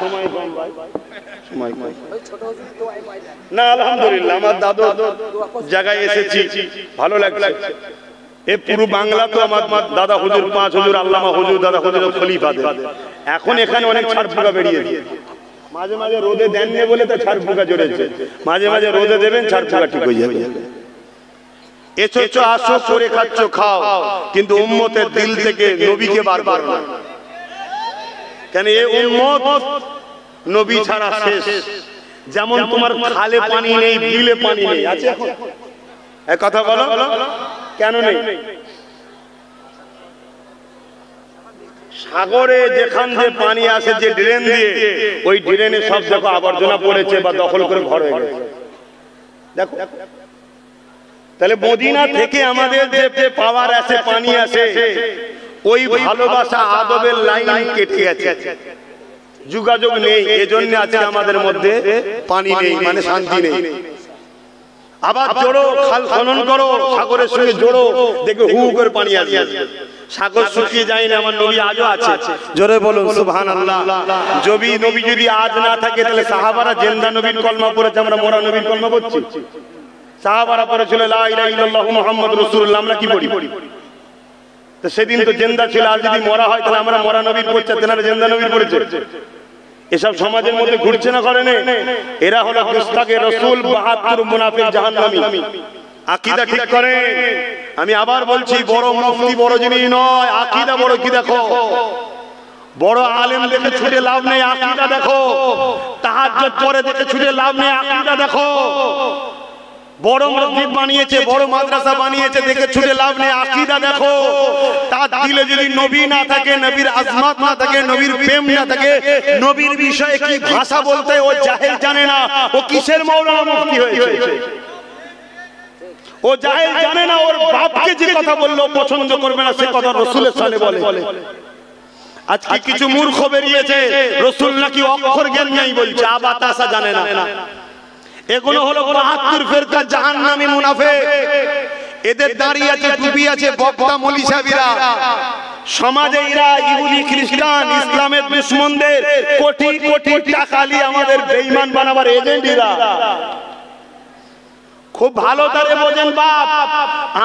সময় কম ভাই, সময় কম। না আলহামদুলিল্লাহ, আমার দাদু জায়গায় এসেছি, ভালো লাগছে। এ পুরো বাংলা তো আমার দাদা হুজুর, 5 হুজুর, আল্লামা হুজুর, দাদা হুজুর খলিফা। এখন এখানে অনেক ছাড় ফুকা বেরিয়েছে। মাঝে মাঝে রোদে দেননি বলে তো ছাড় ফুকা জড়েছে। মাঝে মাঝে রোদে দেবেন, ছাড় ফুকা ঠিক হয়ে যাবে। এসেছো, আসো, করে খাচ্ছ খাও, কিন্তু উম্মতের দিল থেকে নবীকে বারবার না। কেন? এই উম্মত নবী ছাড়া শেষ। যেমন তোমার খালে পানি নেই, বিলে পানি নেই, আছে এখন? এক কথা বলো, কেন নেই? সাগরে যেখান দিয়ে পানি আসে, যে ড্রেন দিয়ে, ওই ড্রেনে সব দেখো আবর্জনা পড়েছে বা দখল করে ঘর হয়ে গেছে। দেখো, তাহলে মদিনা থেকে আমাদের যে পাওয়ার আসে, পানি আসে, ওই ভালোবাসা আদবের লাইন কেটে গেছে, যোগাযোগ নেই। এজন্য আজকে আমাদের মধ্যে পানি নেই, মানে শান্তি নেই। আবার জোড়ো, খাল খনন করো, সাগরের সঙ্গে জোড়ো, দেখবে হু করে পানি আসবে। সাগর শুকিয়ে যায় না, আমার নবী আজও আছে। জোরে বলুন সুবহানাল্লাহ। নবী যদি আজ না থাকে, তাহলে সাহাবারা জিন্দা নবীর কলমা পড়েছে, আমরা মরা নবীর কলমা পড়ছি। সাহাবারা পড়েছিল লা ইলাহা ইল্লাল্লাহু মুহাম্মাদুর রাসূলুল্লাহ, আমরা কি পড়ি? তো সেদিন তো জিন্দা ছিল, আর যদি মরা হয় তাহলে আমরা মরা নবীর পড়ছি, তেনারা জিন্দা নবীর পড়েছে। এসব সমাজের মধ্যে ঘুরছে না, করে না? এরা হলো গুস্তাখে রাসূল, 72 মুনাফিক জাহান্নামী। আকীদা ঠিক করে। আমি আবার বলছি, বড় মুফতি বড় জিনিস নয়, আকীদা বড়। কি দেখো, বড় আলেম দেখে ছুটে লাভ নেই, আকীদা দেখো। তাহাজ্জুদ পড়ে দেখে ছুটে লাভ নেই, আকীদা দেখো। বড় মসজিদ বানিয়েছে, বড় মাদ্রাসা বানিয়েছে দেখে ছুটে লাভ নেই, আকীদা দেখো। তার দিলে যদি নবী না থাকে, নবীর আজমত না থাকে, নবীর প্রেম না থাকে, নবীর বিষয়ে কি ভাষা বলতে ও জাহেল জানে না, ও কিসের মাওলানা মুফতি হয়েছে? ও জাহেল জানে না ওর বাপকে যে কথা বললো পছন্দ করবে না, সে কথা রাসূলের সালে বলে। আজকে কিছু মূর্খ বেরিয়েছে, রাসূল নাকি অক্ষর জ্ঞান নাই বলছে, আবাতাসা জানে না। এগুলো হলো ৭২ ফিরকা জাহান্নামী মুনাফিক। এদের দাঁড়িয়ে আছে, টুপি আছে, বক্তা মৌলবীরা। সমাজে এরা ইহুদি খ্রিস্টান ইসলামের দুশমনদের কোটি কোটি টাকা নিয়ে আমাদের বেঈমান বানাবার এজেন্টরা। খুব ভালো করে বোঝেন বাপ,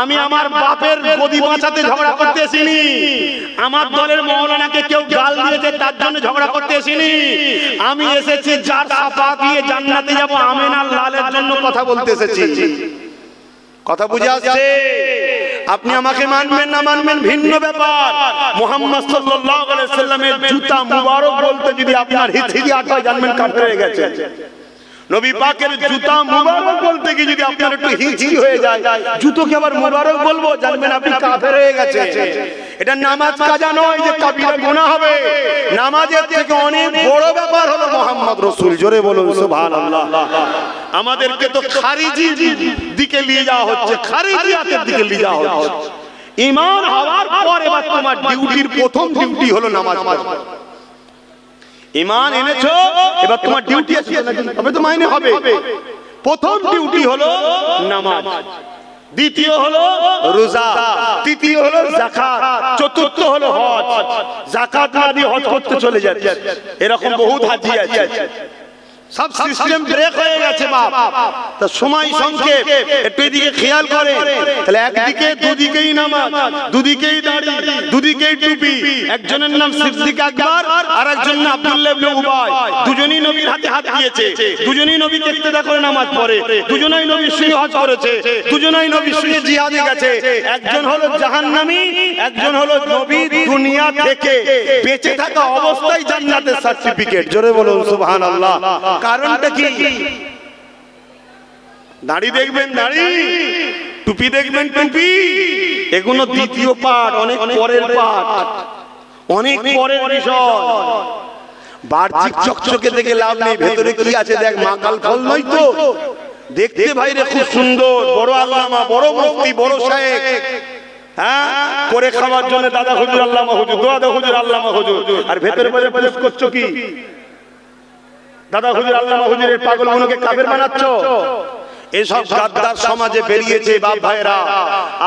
আমি আমার বাপের গদি বাঁচাতে ঝগড়া করতে আসিনি। আমার দলের মাওলানাকে কেউ গাল দিয়েছে তার জন্য ঝগড়া করতে আসিনি। আমি এসেছি যার শাফাআত দিয়ে জান্নাতে যাব, আমিন আর লালের জন্য কথা বলতে এসেছি। কথা বুঝে আসছে? আপনি আমাকে মানবেন না মানবেন ভিন্ন ব্যাপার। মুহাম্মদ সাল্লাল্লাহু আলাইহি ওয়াসাল্লামের জুতা মুবারক বলতে যদি আপনার হিচকি আটকায়, জানবেন কাফের হয়ে গেছে। নবী পাকের জুতা মুবারক বলতে কি যদি আপনার একটু হিচকি হয়ে যায়, জুতোকে আবার মুবারক বলবো, জানবেন আপনি কাফের হয়ে গেছে। এটা নামাজ কাজা নয় যে কাবিরা গুনাহ হবে। নামাজের থেকে অনেক বড় ব্যাপার হলো মুহাম্মদ রাসূল। জোরে বলুন সুবহানাল্লাহ। আমাদেরকে তো খারিজি দিকে নিয়ে যাওয়া হচ্ছে, খারিজিয়াতের দিকে নিয়ে যাওয়া হচ্ছে। ঈমান হওয়ার পর এবার তোমার ডিউটির প্রথম ডিউটি হলো নামাজ পড়া। ঈমান এনেছো, এবার তোমার ডিউটি আছে, তবে তো মাইনে হবে। প্রথম ডিউটি হলো নামাজ, দ্বিতীয় হলো রোজা, তৃতীয় হলো যাকাত, চতুর্থ হলো হজ। যাকাত না দিয়ে হজ করতে চলে যাচ্ছে, এরকম বহুত হাজি আছে। সব সিস্টেম ব্রেক হয়ে গেছে বাপ। তা সময় সংক্ষেপ, একটু এদিকে খেয়াল করে। তাহলে একদিকে দুদিকেই নামাজ, দুদিকেই দাড়ি, দুদিকেই টুপি। একজনের নাম সিদ্দিক আকবর, আর একজনের নাম আব্দুল্লাহ ইবনে উবাই। দুজনেই নবীর হাতে হাত দিয়েছে, দুজনেই নবীকে ইক্তেদা করে নামাজ পড়ে, দুজনেই নবীর সঙ্গে হজ করেছে, দুজনেই নবীর সঙ্গে জিহাদে গেছে। একজন হলো জাহান্নামী, একজন হলো নবী দুনিয়া থেকে বেঁচে থাকা অবস্থায় জান্নাতের সার্টিফিকেট। জোরে বলুন সুবহানাল্লাহ। কারণটা কি? দাড়ি দেখবেন দাড়ি, টুপি দেখবেন টুপি। এগুলো দ্বিতীয় পার্ট, অনেক পরের পার্ট, অনেক পরের বিষয়। বাহ্যিক চকচকে দেখে লাভ নেই, ভেতরে কি আছে দেখ। মাকাল ফল নয় তো, দেখতে ভাইরে খুব সুন্দর, বড় আল্লামা, বড় মুফতি, বড় শায়েখ। হ্যাঁ, করে খাওয়ার জন্য দাদা হুজুর আল্লামা হুজুর, দাদা হুজুর আল্লামা হুজুর। আর ভেতরে বসে পোস্ট করছো কি? দাদা হুজুর আল্লামা হুজুরের পাগলগুলোকে কাফের বানাচ্ছ। এসব গাদ্দার সমাজে বেরিয়েছে বাপ ভাইরা।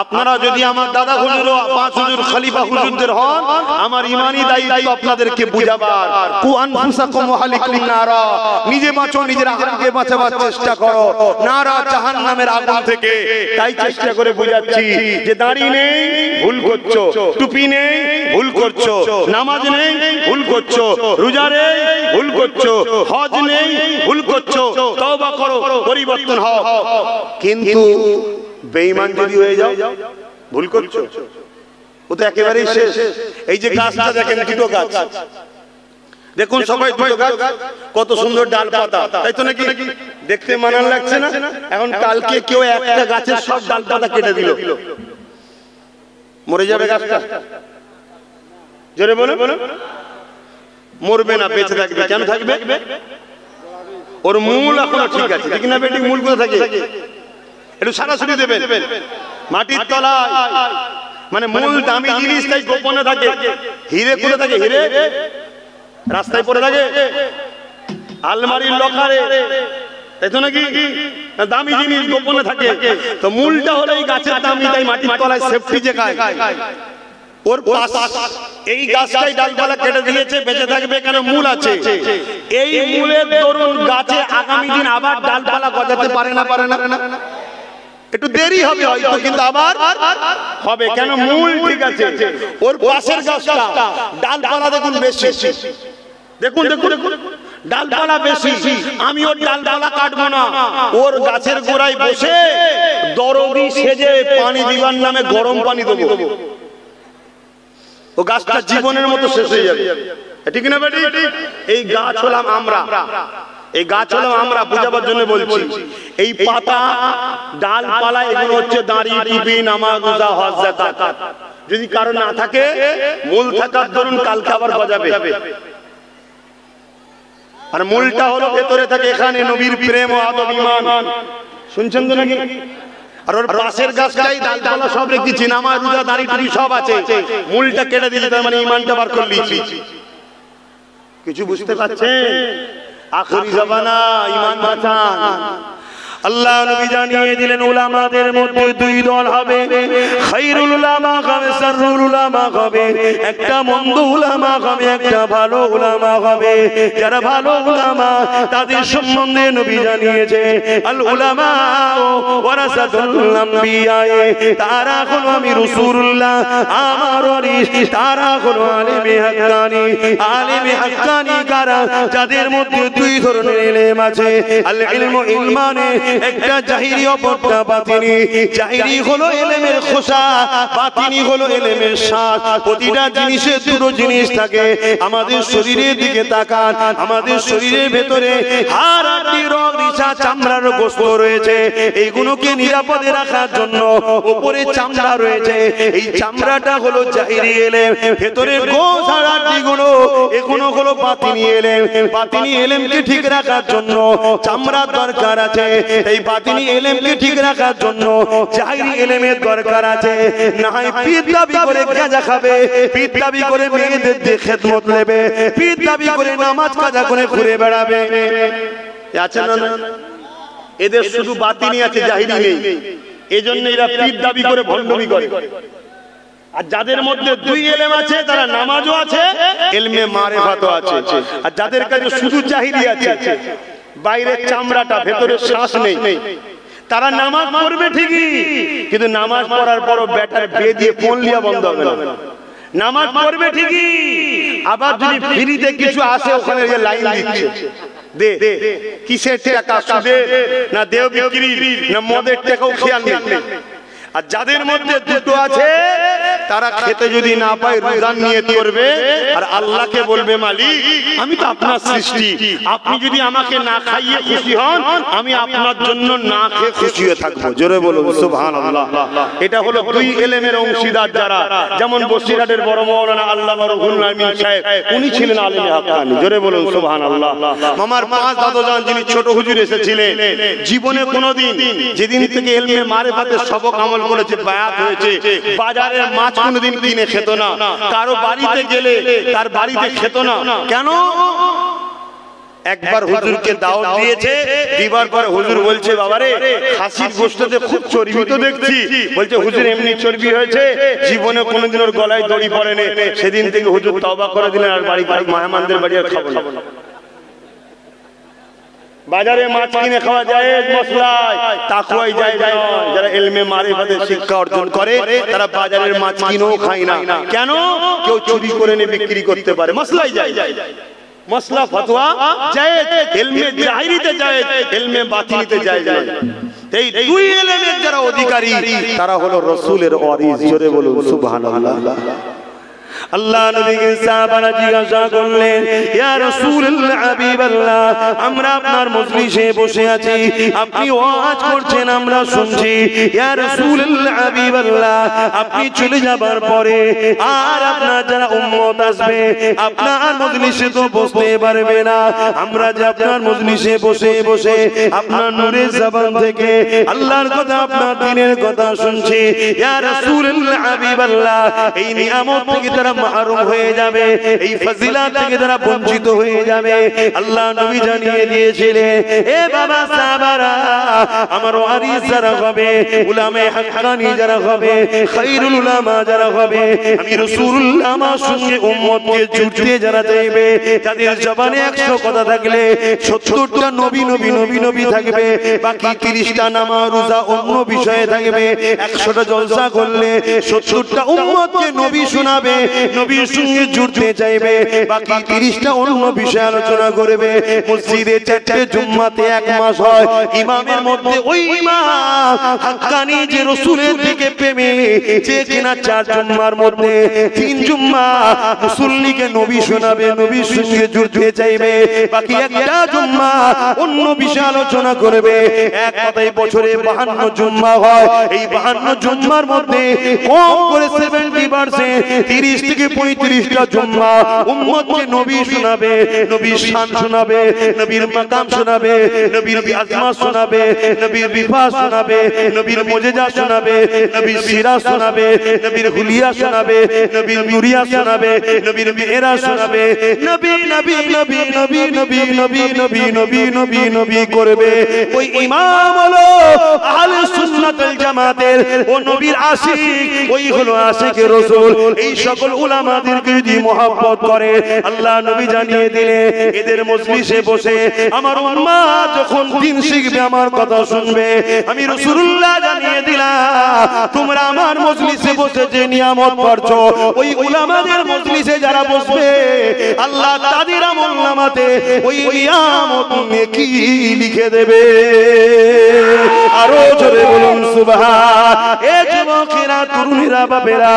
আপনারা যদি আমার দাদা হুজুর, পাঁচ হুজুর, খলিফা হুজুরদের হন, আমার ইমানি দায়িত্ব আপনাদেরকে বুঝাবার। কু আনফুসাকুম ওয়া আহলিকুম নারা, নিজে বাঁচো, নিজের আহলকে বাঁচাবার চেষ্টা করো নারা জাহান্নামের আগুন থেকে। তাই চেষ্টা করে বুঝাচ্ছি যে দাড়ি নেই, ভুল করছো, টুপি নেই, ভুল করছো, নামাজ নেই, ভুল করছো, রোজা নেই, ভুল করছো, হজ নেই, ভুল করছো। তওবা করো, পরিবর্তন হও। কিন্তু বেঈমান যদি হয়ে যাও, ভুল করছো, ও তো একেবারেই শেষ। এই যে গাছটা দেখেন, দুটো গাছ দেখুন, সবাই দুটো গাছ, কত সুন্দর ডাল পাতা, তাই তো নাকি? দেখতে মানান লাগছে না? এখন কালকে কেউ একটা গাছের সব ডাল পাতা কেটে দিল, মরে যাবে গাছটা? জোরে বলো। মরবে না, বেঁচে থাকবে। কেন থাকবে? ওর মূল এখনো ঠিক আছে, ঠিক না বেটি? মূল কোথা থাকে? একটু সরাসরি দেবেন, মাটির তলায়। মানে মূল দামি জিনিস তাই গোপনে থাকে। হিরে কোথা থাকে? হিরে রাস্তায় পড়ে থাকে, আলমারির লকারে, তাই তো নাকি? দামি জিনিস গোপনে থাকে। তো মূলটা হলো এই গাছের দামি, তাই মাটির তলায় সেফটি জায়গায়। ওর পাশ এই গাছটাই ডালপালা কেটে দিয়েছে, বেঁচে থাকবে কেন? মূল আছে। এই মূলের দরুন গাছে আগামী দিন আবার ডালপালা গজাতে পারে না? পারে না? একটু দেরি হবে হয়তো, কিন্তু আবার হবে। কেন? মূল ঠিক আছে। ওর পাশের গাছটা ডালপালা দেখুন বেশি, দেখুন দেখুন ডালপালা বেশি। আমি ওর ডালপালা কাটবো না, ওর গাছের গোড়ায় বসে দরদি সেজে পানি দিবার নামে গরম পানি দেবো, ও গাছটা জীবনের মতো শেষ হয়ে যাবে, ঠিক না বেটি? এই গাছ হলাম আমরা, এই গাছ হলাম আমরা, বোঝাবার জন্য বলছি। এই পাতা ডালপালা এগুলো হচ্ছে দাঁড়ি, টুপি, নামাজ, রোজা, হজ, যাকাত। যদি কারো না থাকে, মূল থাকার দরুন কালকে আবার গজাবে। আর মূলটা হলো ভেতরে থাকে, এখানে নবীর প্রেম ও আদব ঈমান। শুনছেন তো নাকি? আর ওর পাশের গাছটাই ডালপালা সব রেখেছি, নামাজ, রোজা, দাড়ি, টুপি সব আছে। মূলটা কেটে দিলে তার মানে ঈমানটা বার করে নিয়েছি। কিছু বুঝতে পারছেন? আখেরি জামানা, ঈমান বাঁচান। আল্লাহ নবী জানিয়ে দিলেন উলামাদের মধ্যে দুই দল হবে, খায়রুল উলামা হবে, শাররুল উলামা হবে। একটা মন্দ উলামা হবে, একটা ভালো উলামা হবে। যারা ভালো উলামা তাদের সম্বন্ধে নবী জানিয়েছে আল উলামা ওয়ারাসাতুল আম্বিয়া, তারা হলো আমি রাসূলুল্লাহ আমার ওয়ারিস, তারা হলো আলেমে হাক্কানি। আলেমে হাক্কানি কারা? যাদের মধ্যে দুই ধরনের ইলম আছে, আল ইলমু ইলমানে, একটা জাহিরি অপরটা বাতিনি। জাহিরি হলো ইলমের খোসা, বাতিনি হলো ইলমের শাখ। প্রতিটা জিনিসের দুটো জিনিস থাকে। আমাদের শরীরের দিকে তাকান, আমাদের শরীরের ভেতরে হাড়, হাড্ডি, রগ, রিসা, চামড়ার গোশত রয়েছে। এইগুলোকে নিরাপদে রাখার জন্য উপরে চামড়া রয়েছে, এই চামড়াটা হলো জাহিরি ইলম। ভেতরে গোশ আর হাড্ডিগুলো, এগুলো হলো বাতিনি ইলম। বাতিনি ইলমকে ঠিক রাখার জন্য চামড়ার দরকার আছে, এই বাতিনি ইলমকে ঠিক রাখার জন্য জাহিরি ইলমের দরকার আছে। না হয় পীর দাবি করে গাঁজা খাবে, পীর দাবি করে মেয়েদের দিয়ে খেদমত নেবে, পীর দাবি করে নামাজ কাজা করে ঘুরে বেড়াবে। আছে না? এদের শুধু বাতিনি আছে, জাহিরি নেই। এজন্য এরা পীর দাবি করে ভণ্ডামি করে। আর যাদের মধ্যে দুই ইলম আছে, তারা নামাজও আছে, ইলমে মারিফাতও আছে। আর যাদের কাছে শুধু জাহিরি আছে, বাইরের চামড়াটা, ভেতরে শ্বাস নেই, তারা নামাজ পড়বে ঠিকই, কিন্তু নামাজ পড়ার পরও ব্যাটার বে দিয়ে ফোন লিয়া বন্ধ হবে না। নামাজ পড়বে ঠিকই, আবার যদি ফ্রিতে কিছু আসে ওখানে লাইন দিচ্ছে, দে কিসের টাকা, সুদে না দেও বিক্রি না মদের টাকাও খেয়াল নেই। আর যাদের মধ্যে দুটো আছে, তারা খেতে যদি না পায় রোজার নিয়ত করবে আর আল্লাহকে বলবে মালিক আমি তো আপনার সৃষ্টি, আপনি যদি আমাকে না খাইয়ে খুশি হন, আমি আপনার জন্য না খেয়ে খুশি হয়ে থাকবো। জোরে বলুন সুবহানাল্লাহ। এটা হলো দুই ইলমের অংশীদার যারা, যেমন বসিরহাটের বড় মাওলানা আল্লামা রুহুল আমিন সাহেব, উনি ছিলেন আলেমে হাক্কানি। জোরে বলুন সুবহানাল্লাহ। আমার পাঁচ দাদাজান যিনি ছোট হুজুর এসেছিলেন, জীবনে কোনোদিন যেদিন থেকে ইলমে মারিফাতের সবক আমল করেছে, বায়াত হয়েছে, বাজারের মাছ কোনোদিন কিনে খেত না, কারো বাড়িতে গেলে তার বাড়িতে খেত না। কেন? একবার হুজুরকে দাওয়াত দিয়েছে, দিবার পর হুজুর বলছে বাবারে খাসির গোশততে খুব চর্বি তো দেখছি। বলছে হুজুর এমনি চর্বি হয়েছে, জীবনে কোনোদিন ওর গলায় দড়ি পড়েনি। সেদিন থেকে হুজুর তওবা করে দিলেন, আর বাড়ি মেহমানদের বাড়ি আর খাবো না। বাজারে মাছ কিনে খাওয়া যায় মশলায়, তাকওয়াই যায় না। যারা ইলমে মারিফাতের শিক্ষা অর্জন করে তারা বাজারের মাছ কিনেও খায় না। কেন? কেউ চুরি করে নিয়ে বিক্রি করতে পারে, মশলাই যায়। মশলা ফতোয়া জায়েজ, ইলমে জাহিরিতে জায়েজ, ইলমে বাতিনিতে জায়েজ নয়। এই দুই ইলমের যারা অধিকারী, তারা হলো রাসূলের ওয়ারিস। জোরে বলুন সুবহানাল্লাহ। আল্লাহ নবীকে সাহাবারা জিজ্ঞাসা করলেন, ইয়া রাসূলুল্লাহ হাবিবাল্লাহ, আমরা আপনার মজলিসে বসে আছি, আপনি ওয়াজ করছেন, আমরা শুনছি। ইয়া রাসূলুল্লাহ হাবিবাল্লাহ, আপনি চলে যাবার পরে আর আপনার যারা উম্মত আসবে আপনার মজলিসে তো বসতে পারবে না। আমরা যে আপনার মজলিসে বসে বসে আপনার নূরের জবান থেকে আল্লাহর কথা, আপনার দ্বীনের কথা শুনছি। ইয়া রাসূলুল্লাহ হাবিবাল্লাহ, এই নিয়ামত থেকে তারা মাহরুম হয়ে যাবে, এই ফজিলত থেকে তারা বঞ্চিত হয়ে যাবে। আল্লাহ নবী জানিয়ে দিয়েছিলেন, এ বাবা সাহাবারা, আমার ওয়ারিস যারা হবে, উলামায়ে হাক্কানি যারা হবে, খায়রুল উলামা যারা হবে, আমি রাসূলুল্লাহ আমার সঙ্গে উম্মতকে জুড়তে যারা চাইবে, যাদের জবানে 100 কথা থাকলে 70টা নবী নবী নবী নবী থাকবে, বাকি 30টা নামাজ রোজা অন্য বিষয়ে থাকবে। 100টা জলসা করলে 70টা উম্মতকে নবী শোনাবে, নবীর সঙ্গে জুড়তে চাইবে, বাকি 30টা অন্য বিষয় আলোচনা করবে। মসজিদে 4টে জুম্মাতে 1 মাস হয়, ইমামের মধ্যে ওই ইমাম হাক্কানি যে রাসূলের দিকে প্রেমে যে কিনা 4 জুম্মার মধ্যে 3 জুম্মা মুসল্লিকে নবী শোনাবে, নবীর সঙ্গে জুড়তে চাইবে, বাকি একটা জুম্মা অন্য বিষয় আলোচনা করবে। এক কথায় বছরে 52 জুম্মা হয়, এই 52 জুম্মার মধ্যে কম করে 70% 30 থেকে 35টা জুম্মা উম্মতকে নবী শোনাবে, নবীর শান শোনাবে, নবীর মাকাম শোনাবে, নবীর আজমাত শোনাবে, নবীর বিফা শোনাবে, নবীর মুজিজা শোনাবে, নবীর সিরাত শোনাবে, নবীর হুলিয়া শোনাবে, নবীর নুরিয়া শোনাবে, নবীর মেহরাজ শোনাবে, নবী নবী নবী নবী নবী নবী নবী নবী নবী নবী করবে। ওই ইমাম হলো আহলে সুন্নাত ওয়াল জামাতের ও নবীর আশিক, ওই হলো আশিকে রাসূল। এই সকল উলামাদেরকে যদি মহব্বত করে, আল্লাহ নবী জানিয়ে দিলে এদের মজলিসে বসে আমার উম্মাত যখন দিন শিখবে, আমার কথা শুনবে, আমি রাসূলুল্লাহ জানিয়ে দিলাম তোমরা আমার মজলিসে বসে যে নিয়ামত পাচ্ছো, ওই উলামাদের মজলিসে যারা বসবে আল্লাহ তাদের আমলনামাতে ওই নিয়ামত নেকি লিখে দেবে। আরো জোরে বলুন সুবহান। এ যুবকেরা, তরুণীরা, বাবেরা,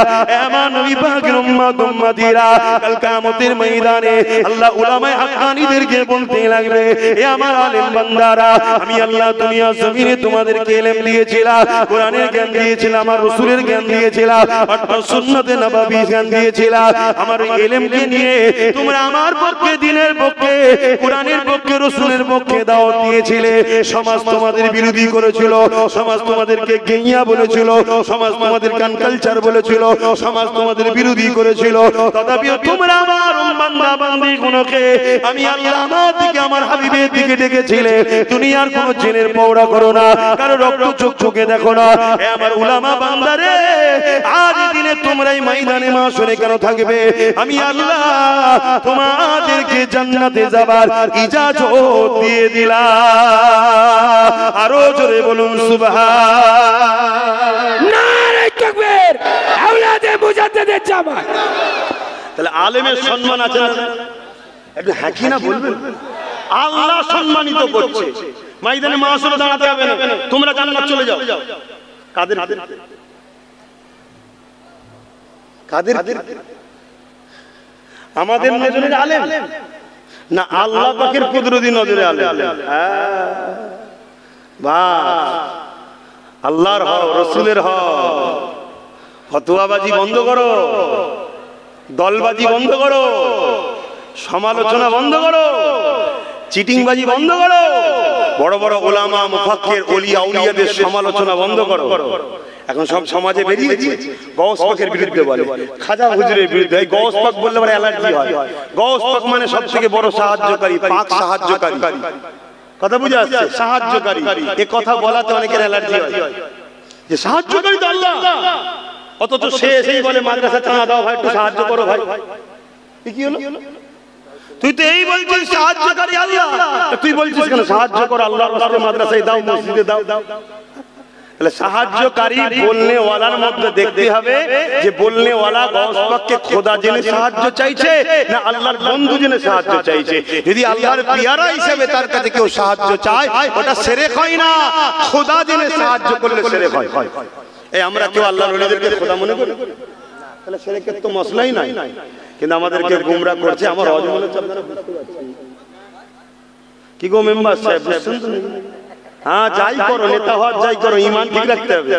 আমার নবী পাকের উম্মত উম্মতিরা, কাল কিয়ামতের ময়দানে আল্লাহ উলামায়ে হাক্কানীদেরকে বলতে লাগবে, এ আমার আলেম বান্দারা, আমি আল্লাহ দুনিয়া জমিনে তোমাদেরকে ইলম দিয়েছিলাম, কোরআনের জ্ঞান দিয়েছিলাম, আমার রাসূলের জ্ঞান দিয়েছিলাম, আর সুন্নতে নববী জ্ঞান দিয়েছিলাম। আমার এই ইলমকে নিয়ে তোমরা আমার পক্ষে, দিনের পক্ষে, কোরআনের পক্ষে, রাসূলের পক্ষে দাওয়াত দিয়েছিলে। সমাজ তোমাদের বিরোধী করেছিল, সমাজ তোমাদেরকে গেইয়া বলেছিল, সমাজ তোমাদের কান কালচার বলেছিল, সমাজ তোমাদের বিরোধী করেছিল, তথাপিও তোমরা আমার বান্দা বান্দীগুলোকে আমি আল্লাহ আমার দিকে, আমার হাবিবের দিকে ডেকেছিলে। দুনিয়ার কোন জেনের পৌড়া করো না, কারো রক্ত চোখ চোখে দেখো না। এ আমার উলামা বান্দারে, আজ দিনে তোমরাই ময়দানে মাশরে কেন থাকবে? আমি আল্লাহ তোমাদেরকে জান্নাতে যাবার ইজাজত দিয়ে দিলাম। আরো জোরে বলুন সুবহান। নারে তাকবীর, আওলাদে মুজাদ্দিদের জামাত। তাহলে আলেমের সম্মান আছে না? একটু হ্যাঁ কি না বলবেন? আল্লাহ সম্মানিত করছে, ময়দানে মাশরে দাঁড়াতে হবে না, তোমরা জান্নাত চলে যাও। কাদের কাদের আমাদের নজরে আলেম না আল্লাহ পাকের কুদরতি নজরে আলেম? বাহ, আল্লাহর হও, রাসূলের হও। ফতোয়াবাজি বন্ধ করো, দলবাজি বন্ধ করো, সমালোচনা বন্ধ করো, চিটিংবাজি বন্ধ করো, বড় বড় ওলামা মুফাক্কির ওলিয়া আউলিয়াদের সমালোচনা বন্ধ করো। এখন সব সমাজে বেরিয়েছে গৌস পাকের বিরুদ্ধে বলে, খাজা হুজুরের বিরুদ্ধে। এই গৌস পাক বললে পরে অ্যালার্জি হয়। গৌস পাক মানে সবথেকে বড় সাহায্যকারী, পাক সাহায্যকারী। কথা বুঝে আসছে? সাহায্যকারী, এই কথা বলাতে অনেকের অ্যালার্জি হয় যে সাহায্যকারী তো আল্লাহ, অথচ সে এসেই বলে মাদ্রাসা চাঁদা দাও ভাই, একটু সাহায্য করো ভাই। কি হলো? তুই তো এই বলছিস সাহায্যকারী আল্লাহ, তুই বলছিস কেন সাহায্য করো আল্লাহর রাস্তায়, মাদ্রাসায় দাও, মসজিদে দাও। তাহলে সাহায্যকারী বলনে ওয়ালার মধ্যে দেখতে হবে যে বলনে ওয়ালা গৌস পাককে খোদা জেনে সাহায্য চাইছে না আল্লাহর বন্ধু জেনে সাহায্য চাইছে। যদি আল্লাহর পিয়ারা হিসেবে তার কাছে কেউ সাহায্য চায়, ওটা শিরক হয় না, খোদা জেনে সাহায্য করলে শিরক হয়। এই আমরা কেউ আল্লাহর ওলিদেরকে খোদা মনে করি, তাহলে শিরকের তো মশলাই নাই, কিন্তু আমাদেরকে গোমরাহ করছে। আমার হজ মনে হচ্ছে আপনারা বুঝতে পারছেন কি গো মেম্বার সাহেব, বুঝছেন তো? হ্যাঁ, যাই করো, নেতা হওয়ার যাই করো, ঈমান ঠিক রাখতে হবে।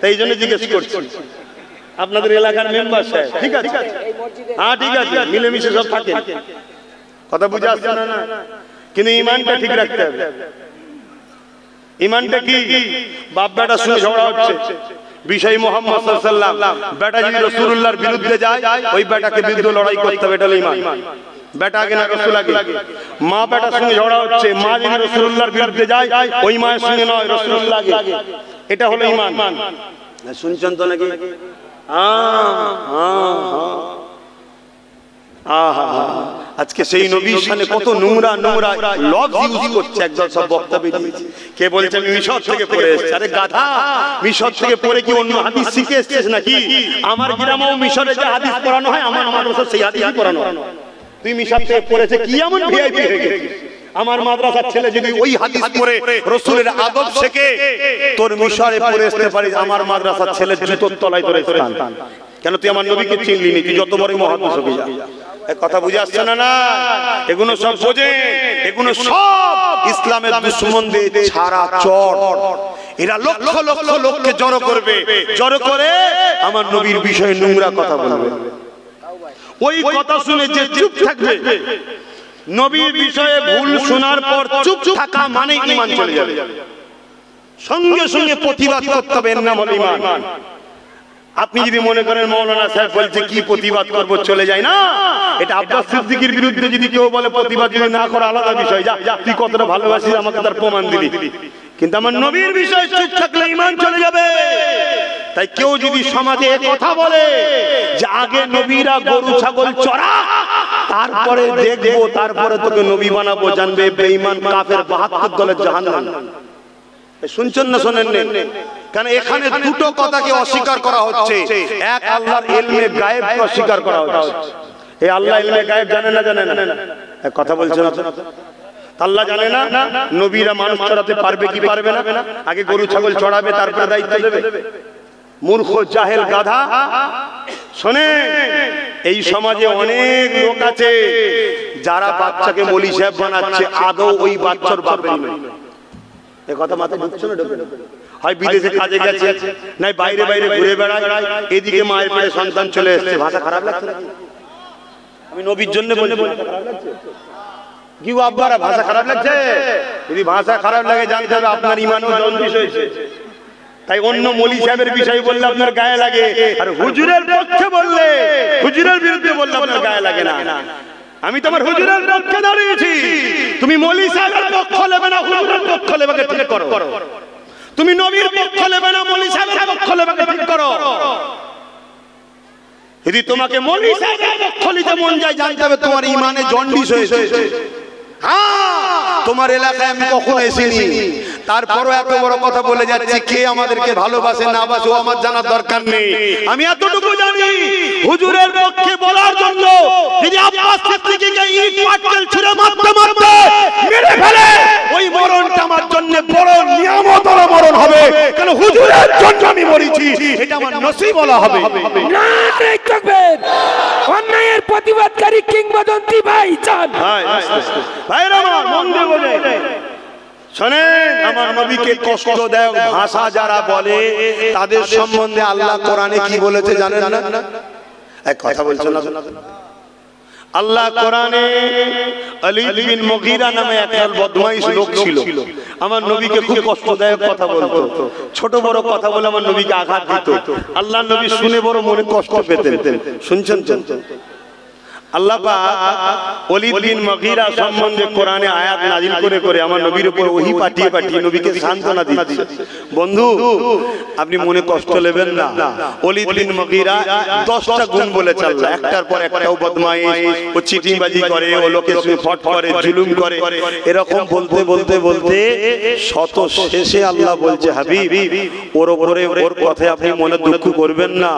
তাই জন্য জিজ্ঞেস করছি আপনাদের এলাকার মেম্বার সাহেব, ঠিক আছে? হ্যাঁ ঠিক আছে, মিলেমিশে সব থাকে, কথা বুঝে আসছে না? কিন্তু ঈমানটা ঠিক রাখতে হবে। ঈমানটা কি? বাপ বেটার সঙ্গে ঝগড়া হচ্ছে, বিষয় মুহাম্মদ সাল্লাল্লাহু আলাইহি ওয়াসাল্লাম, বেটা যদি রাসূলুল্লাহর বিরুদ্ধে যায়, ওই বেটাকে বিরুদ্ধে লড়াই করতে হবে, এটা হলো ঈমান। বেটা আগে না রাসূল আগে। মা বেটার সঙ্গে ঝগড়া হচ্ছে, মা যদি রাসূলুল্লাহর বিরুদ্ধে যায়, ওই মায়ের সঙ্গে নয়, রাসূলুল্লাহ আগে, এটা হলো ঈমান। শুনছেন তো নাকি? আজকে আজকে সেই নবীর সামনে কত নোংরা নোংরা লফজ ইউজ করছে একদল সব বক্তা বেরিয়েছে। কে বলছে আমি মিশর থেকে পড়ে এসেছি? আরে গাধা, মিশর থেকে পড়ে কি অন্য হাদিস শিখে এসেছিস নাকি? আমার গ্রামেও মিশরে যে হাদিস পড়ানো হয় আমার মাদ্রাসায় সেই হাদিসই পড়ানো হয়। তুই মিশর থেকে পড়েছে কি এমন ভিআইপি হয়ে গেছিস? আমার মাদ্রাসার ছেলে যদি ওই হাদিস পড়ে রাসূলের আদব শেখে তোর মিশরে পড়ে আসতে পারিস, আমার মাদ্রাসার ছেলে জুতোর তলায় তোর স্থান। কেন তুই আমার নবীকে চিনলি নি? তুই যত বড় মুহাদ্দিস হবি যা। কথা বুঝে আসছে না? না, এগুলো সব বোঝে, এগুলো সব ইসলামের দুশমনদের ছাড়া চর। এরা লক্ষ লক্ষ লোককে জড়ো করবে, জড়ো করে আমার নবীর বিষয়ে নোংরা কথা বলবে। ওই কথা শুনে যে চুপ থাকবে, নবীর বিষয়ে ভুল শোনার পর চুপ থাকা মানে ঈমান চলে যাবে। সঙ্গে সঙ্গে প্রতিবাদ করতে হবে, এর নাম হলো ঈমান। আপনি যদি মনে করেন মাওলানা সাহেব বলছে কি প্রতিবাদ করব, চলে যায় না। এটা আব্বাস সিদ্দিকীর বিরুদ্ধে যদি কেউ বলে প্রতিবাদ যদি না করে আলাদা বিষয়, যা তুই কতটা ভালোবাসিস আমাকে তার প্রমাণ দিবি। কিন্তু আমার নবীর বিষয়ে চুপ থাকলে ঈমান চলে যাবে। তাই কেউ যদি সমাজে কথা বলে যে আগে নবীরা গরু ছাগল চড়া, তারপরে দেখবো, তারপরে তোকে নবী বানাবো, জানবে বেঈমান কাফের 72 দলের জাহান্নাম। শুনছেন না শোনেন? কারণ এখানে দুটো কথাকে অস্বীকার করা হচ্ছে। এক, আল্লাহর ইলমে গায়েবকে অস্বীকার করা হচ্ছে। এই আল্লাহ ইলমে গায়েব জানে না? জানে না? এক কথা বলছেন না? আল্লাহ জানে না নবীরা মানুষ চড়াতে পারবে কি পারবে না? আগে গরু ছাগল চড়াবে, তারপরে দায়িত্ব দেবে। মূর্খ জাহেল গাধা শোনে, এই সমাজে অনেক লোক আছে যারা বাচ্চাকে মৌলী সাহেব বানাচ্ছে, আদৌ ওই বাচ্চার বাপের নয়। এ কথা মাথায় ঢুকছে না? হয় বিদেশে কাজে গেছে, নাই বাইরে বাইরে ঘুরে বেড়ায়, এদিকে মায়ের পেটে সন্তান চলে এসেছে। ভাষা খারাপ লাগছে? আমি নবীর জন্য বলে খারাপ লাগছে কি আব্বারা? ভাষা খারাপ লাগছে? যদি ভাষা খারাপ লাগে জানতে হবে আপনার ঈমানও জন্ডিস হয়েছে। তাই অন্য মৌলী সাহেবের বিষয় বললে আপনার গায়ে লাগে, আর হুজুরের পক্ষে বললে, হুজুরের বিরুদ্ধে বললে আপনার গায়ে লাগে না। আমি তোমার হুজুরের পক্ষে দাঁড়িয়েছি, তুমি মৌলী সাহেবের পক্ষ নেবে না, হুজুরের পক্ষ নেবে, ঠিক করো। তুমি নবীর পক্ষ নেবে না, মৌলী সাহেবের পক্ষ নেবে, ঠিক করো। যদি তোমাকে মৌলী সাহেবের পক্ষ নিতে মন যায়, জানতে হবে তোমার ঈমানে জন্ডিস হয়েছে। তোমার এলাকায় আমি কখনো এসেছি, তারপরও এত বড় কথা বলে যাচ্ছে কে আমাদেরকে ভালোবাসে না বাসে আমার জানার দরকার নেই। আমি এতটুকু জানি, হুজুরের পক্ষে বলার জন্য যদি আব্বাস সিদ্দিকীকে ইট পাটকেল ছুঁড়ে মারতে মারতে মেরে ফেলে, ওই মরণটা আমার জন্য বড় নিয়ামতের মরণ হবে। কারণ হুজুরের জন্য আমি মরেছি, এটা আমার নসিব বলা হবে। না দেখবেন অন্যায়ের প্রতিবাদকারী কিংবদন্তি ভাই চান। ভাইরা আমার মন দিয়ে বলে শোনেন, আমার নবীকে কষ্টদায়ক ভাষা যারা বলে তাদের সম্বন্ধে আল্লাহ কোরআনে কি বলেছে জানেন না? এক কথা বলছেন না? আল্লাহ কোরআনে ওলীদ বিন মুগীরা নামে একজন বদমাইশ লোক ছিল, আমার নবীকে খুব কষ্টদায়ক কথা বলতো, ছোট বড় কথা বলে আমার নবীকে আঘাত দিত। আল্লাহ নবী শুনে বড় মনে কষ্ট পেতেন। শুনছেন? আল্লাহ পাক ওলীদ বিন মুগীরা সম্বন্ধে কোরআনে আয়াত নাযিল করে করে আমার নবীর উপর ওহী পাঠিয়ে পাঠিয়ে নবীকে সান্ত্বনা দিচ্ছে। বন্ধু, আপনি মনে কষ্ট নেবেন না। ওলীদ বিন মুগীরা 10টা গুণ বলেছে আল্লাহ, একটার পর একটাও বদমাইশ, ও চিটিংবাজি করে, ও লোকের সঙ্গে ফট করে, জুলুম করে, এরকম বলতে বলতে বলতে শত শেষে আল্লাহ বলছে, হাবিব ওর উপরে ওর কথায় আপনি মনে দুঃখ করবেন না,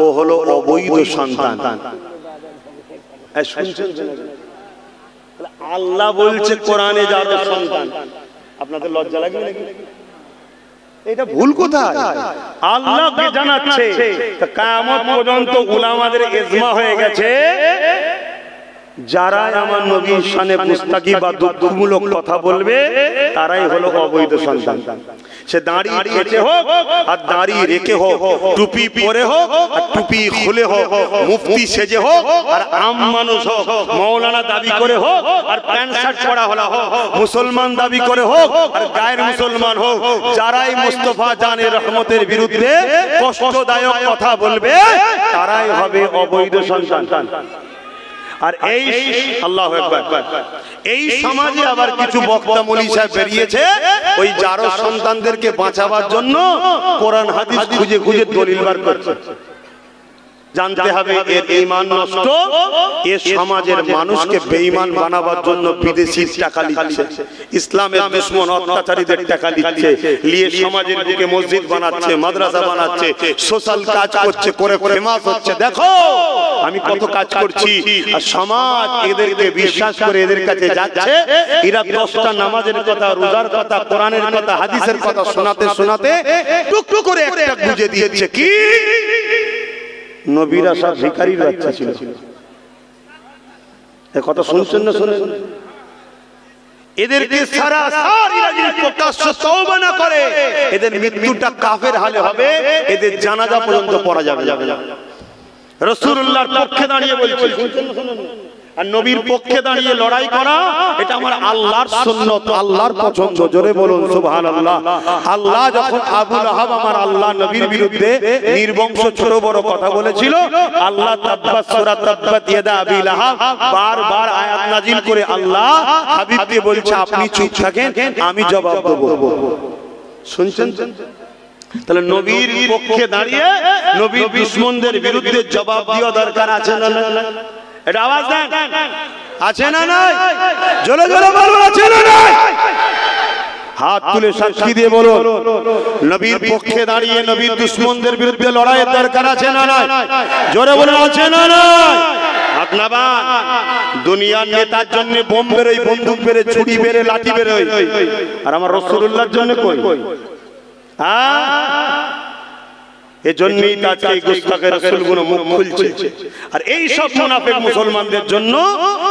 ও হলো অবৈধ সন্তান। আল্লাহ বলছে কোরআনে যার সন্তান, আপনাদের লজ্জা লাগবে নাকি? এটা ভুল কোথায়? আল্লাহ জানাচ্ছে কিয়ামত পর্যন্ত উলামাদের ইজমা হয়ে গেছে, যারা আমার নবীর শানে মুস্তাকি বা দুঃখমূলক কথা বলবে তারাই হলো অবৈধ সন্তান। সে দাড়ি কেটে হোক আর দাড়ি রেখে হোক, টুপি পরে হোক আর টুপি খুলে হোক, মুফতি সেজে হোক আর আম মানুষ হোক, মাওলানা দাবি করে হোক আর প্যান্ট শার্ট পরা হলা হোক, মুসলমান দাবি করে হোক আর গায়ের মুসলমান হোক, যারাই মুস্তাফা জানের রহমতের বিরুদ্ধে কষ্টদায়ক কথা বলবে তারাই হবে অবৈধ সন্তান। আর এই আল্লাহু আকবার, এই সমাজে আবার কিছু বক্তা মৌলী সাহেব বেরিয়েছে ওই যারো সন্তানদেরকে বাঁচাবার জন্য কোরআন হাদিস খুঁজে খুঁজে দলিল বার করছে। জানতে হবে এর ঈমান নষ্ট, এ সমাজের মানুষকে বেঈমান বানাবার জন্য বিদেশি টাকা লিখছে, ইসলামের দুশমন অত্যাচারীদের টাকা লিখছে, নিয়ে সমাজের বুকে মসজিদ বানাচ্ছে, মাদ্রাসা বানাচ্ছে, সোশ্যাল কাজ করছে, করে ফেমাস হচ্ছে। দেখো আমি কত কাজ করছি, আর সমাজ এদেরকে বিশ্বাস করে এদের কাছে যাচ্ছে। এরা 10টা নামাজের কথা, রোজার কথা, কোরআনের কথা, হাদিসের কথা শোনাতে শোনাতে টুকটুক করে একটা বুঝে দিয়েছে কি নবীরা সব ভিখারির বাচ্চা ছিল। এ কথা শুনছেন না? শুনেন। এদেরকে সারাসারিরা যদি প্রকাশ্য তওবা না করে, এদের মৃত্যুটা কাফের হালে হবে, এদের জানাজা পর্যন্ত পড়া যাবে না। রাসূলুল্লাহর পক্ষে দাঁড়িয়ে বলছি, শুনছেন না? শুনেন। আর নবীর পক্ষে দাঁড়িয়ে লড়াই করা এটা আমার আল্লাহর সুন্নাত, আল্লাহর পছন্দ। জোরে বলুন সুবহানাল্লাহ। আল্লাহ যখন আবু লাহাব আমার আল্লাহ নবীর বিরুদ্ধে নির্বংশ ছোট বড় কথা বলেছিল, আল্লাহ তাব্বাত সূরা তাব্বাত ইয়াদা আবি লাহাব বারবার আয়াত নাজিল করে আল্লাহ হাবিবকে বলছে আপনি চুপ থাকেন, আমি জবাব দেব। শুনছেন? তাহলে নবীর পক্ষে দাঁড়িয়ে নবীর দুশমনদের বিরুদ্ধে জবাব দেওয়া দরকার আছে না? এটা আওয়াজ দেন, আছে না নাই? জোরে জোরে বলুন, আছে না নাই? হাত তুলে সাক্ষী দিয়ে বলুন নবীর পক্ষে দাঁড়িয়ে নবীর দুশমনদের বিরুদ্ধে লড়াইয়ের দরকার আছে না নাই? জোরে বলুন, আছে না নাই? আপনার দুনিয়ার নেতার জন্য বোম বেরোয়, বন্দুক বেরোয়, ছুরি বেরোয়, লাঠি বেরোয়, আর আমার রাসূলুল্লাহর জন্য কই? এজন্যই আজকে এই গুস্তাখে রাসূলগুলো মুখ খুলছে। আর এই সব মুনাফিক মুসলমানদের জন্য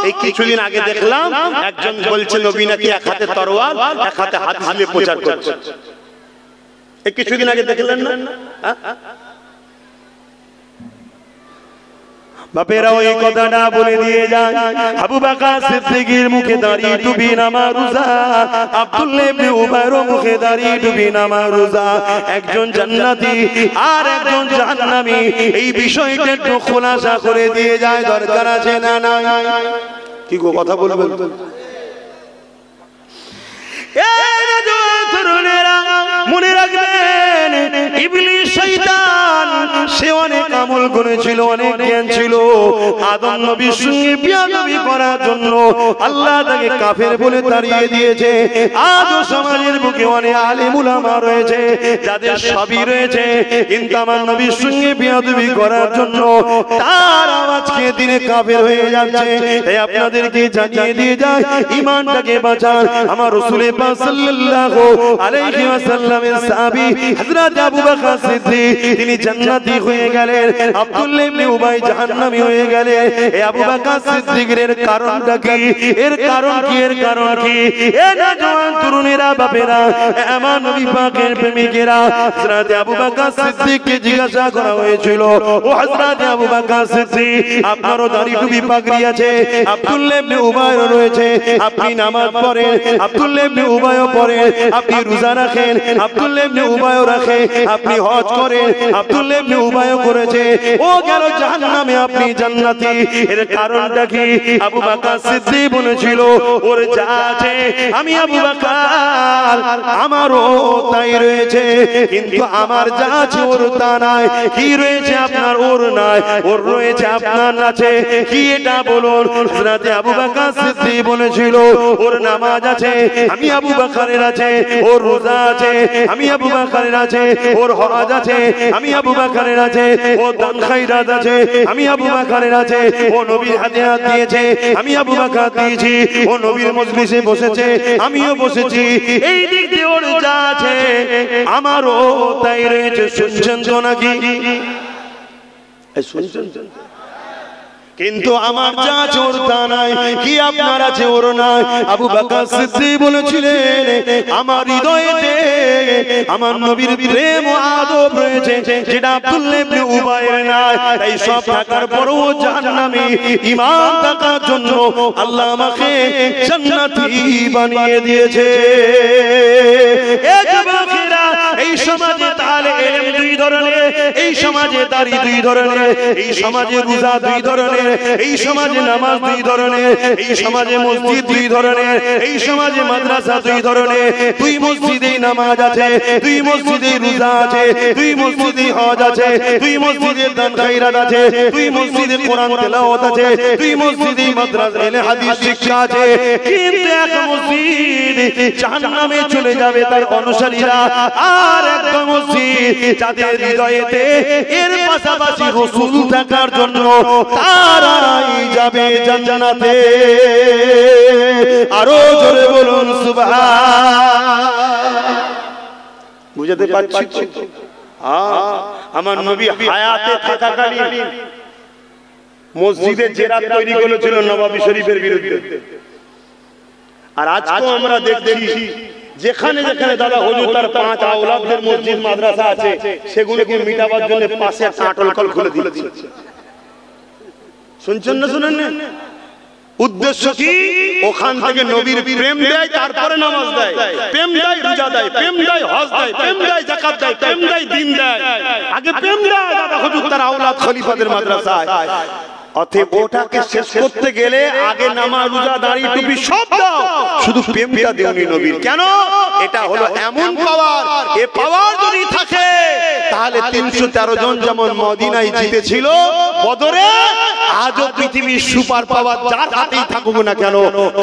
এই কিছুদিন আগে দেখলাম একজন বলছে নবী নাকি এক হাতে তরোয়াল এক হাতে হাদিস নিয়ে প্রচার করছে। এই কিছুদিন আগে দেখলেন না? বাপেরা ওই কথাটা বলে দিয়ে যায়। আবু বকর সিদ্দিকের মুখে দাঁড়িয়ে টুপি নামা রোজা, আব্দুল্লাহ ইবনে উবাইর মুখে দাঁড়িয়ে টুপি নামা রোজা, একজন জান্নাতি আর একজন জাহান্নামী। এই বিষয়টা একটু খোলাসা করে দিয়ে যায়, দরকার আছে না নাই? কি গো কথা বলবেন? মনে রাখবেন ইবলিস শয়তান সে অনেক আমল করেছিল, অনেক জ্ঞান ছিল। আদম নবীর সঙ্গে বিয়াদবি করার জন্য আল্লাহ তাকে কাফের বলে তাড়িয়ে দিয়েছে। আজও সমাজের বুকে অনেক আলেম উলামা রয়েছে যাদের সবই রয়েছে, কিন্তু আমার নবীর সঙ্গে বিয়াদবি করার জন্য তার আওয়াজকে দিনে কাফের হয়ে যাচ্ছে। তাই আপনাদেরকে জানিয়ে দিয়ে যায় ঈমানটাকে বাঁচান। আমার রাসূল পাক সাল্লাল্লাহু আলাইহি ওয়াসাল্লামের সাহাবী হযরত আবু বকর সিদ্দিক তিনি জান্নাতি হয়ে গেলেন, আব্দুল্লাহ ইবনে উবাই জাহান্নামী হয়ে গেলেন। এই আবু বকর সিদ্দিকের কারণটা কি? এর কারণ কি? এর কারণ কি? এ নওজোয়ান তরুণেরা, বাপেরা, আমার নবী পাকের প্রেমিকেরা, হযরত আবু বকর সিদ্দিককে জিজ্ঞাসা করা হয়েছিল, ও হযরত আবু বকর সিদ্দিক আপনারও দাড়ি টুপি পাগড়ি আছে, আব্দুল্লাহ ইবনে উবাই রয়েছে, আপনি নামাজ পড়েন, আব্দুল্লাহ ইবনে উবাইও পড়েন, আপনি রোজা রাখেন, আব্দুল্লাহ ইবনে উবাইও রাখে, আপনি হজ করেন, আব্দুল্লাহ ইবনে উবাইও করেছে, ও গেল জাহান্নামে, আপনি জান্নাতি। এর কারণটা কি? আবু বকর সিদ্দিক বলেছিল ওর যা আছে আমি আবু বকর আমারও তাই রয়েছে, কিন্তু আমার যা আছে ওর তা নাই। কি রয়েছে আপনার? ওর নাই। ওর রয়েছে আপনার আছে। কি এটা বলুন? হযরত আবু বকর সিদ্দিক বলেছিল ওর নামাজ আছে আমি আবু বকরের আছে, ওর রোজা আছে আমি আবু বকরের আছে, ওর হজ আছে আমি আবু বকরের আছে, ও দান খায়রাত আছে আমি আবু বকরের আছে, ও নবীর হাতে হাত দিয়েছে আমি আবু বকর দিয়েছি, ও নবীর মজলিসে বসেছে আমিও বসেছি। এই দিক দিয়ে ওর যা আছে আমারও তাই রয়েছে। শুনছেন তো নাকি? শুনছেন? কিন্তু আমার যা আছে ওর তা নাই। কি আপনার আছে ওর নাই? আবু বকর সিদ্দিক বলেছিলেন আমার হৃদয়েতে আমার নবীর প্রেম ও আদব রয়েছে যেটা আব্দুল্লাহ ইবনে উবাইয়ের নাই। তাই সব থাকার পরও জাহান্নামী ঈমান থাকার জন্য আল্লাহ আমাকে জান্নাতি বানিয়ে দিয়েছে। এই যুবকেরা, এই সমাজে তাহলে ইলম দুই ধরনের, এই সমাজে দাড়ি দুই ধরনের, এই সমাজে রোজা দুই ধরনের, এই সমাজে নামাজ দুই ধরনের, এই সমাজে মসজিদ দুই ধরনের, এই সমাজে মাদ্রাসা দুই ধরনের। দুই মসজিদে নামাজ আছে, দুই মসজিদে রোজা আছে, দুই মসজিদে হজ আছে, দুই মসজিদে দান খায়রাত আছে, দুই মসজিদে কোরআন তেলাওয়াত আছে, দুই মসজিদে মাদ্রাসা এলে হাদিস শিক্ষা আছে। কিন্তু এক মসজিদ জাহান্নামে চলে যাবে তার অনুসারীরা, আর একটা মসজিদ যাদের হৃদয়েতে এর পাশাপাশি রাসূল থাকার জন্য তারাই যাবে জান্নাতে। আরো জোরে বলুন সুবহান। বুঝাতে পারছি তো? আমার নবী হায়াতে থাকাকালীন মসজিদে জেরাত তৈরি করেছিল নববী শরীফের বিরুদ্ধে। আর আজকে আমরা দেখছি যেখানে যেখানে দাদা হুজুর তার 5 আওলাদদের মসজিদ মাদ্রাসা আছে, সেগুলোকে মিটাবার জন্য পাশে একটা আটল কল খুলে দিচ্ছে। শুনছেন না শুনেন না? উদ্দেশ্য কি? ওখান থেকে নবীর প্রেম দেয়, তারপরে নামাজ দেয়, প্রেম দেয় রোজা দেয়, প্রেম দেয় হজ দেয়, প্রেম দেয় যাকাত দেয়, প্রেম দেয় দিন দেয়। আগে প্রেম দেয় দাদা হুজুর তার আওলাদ খলিফাদের মাদ্রাসায়। অতএব ওটাকে শেষ করতে গেলে আগে নামাজ রোজা দাড়ি টুপি সব দাও, শুধু প্রেমটা দেওনি নবীর। কেন? এটা হলো এমন পাওয়ার, এ পাওয়ার যদি থাকে তাহলে 313 জন যেমন মদিনায় জিতেছিল বদরে, আজও পৃথিবীর সুপার পাওয়ার যার হাতেই থাকুক না কেন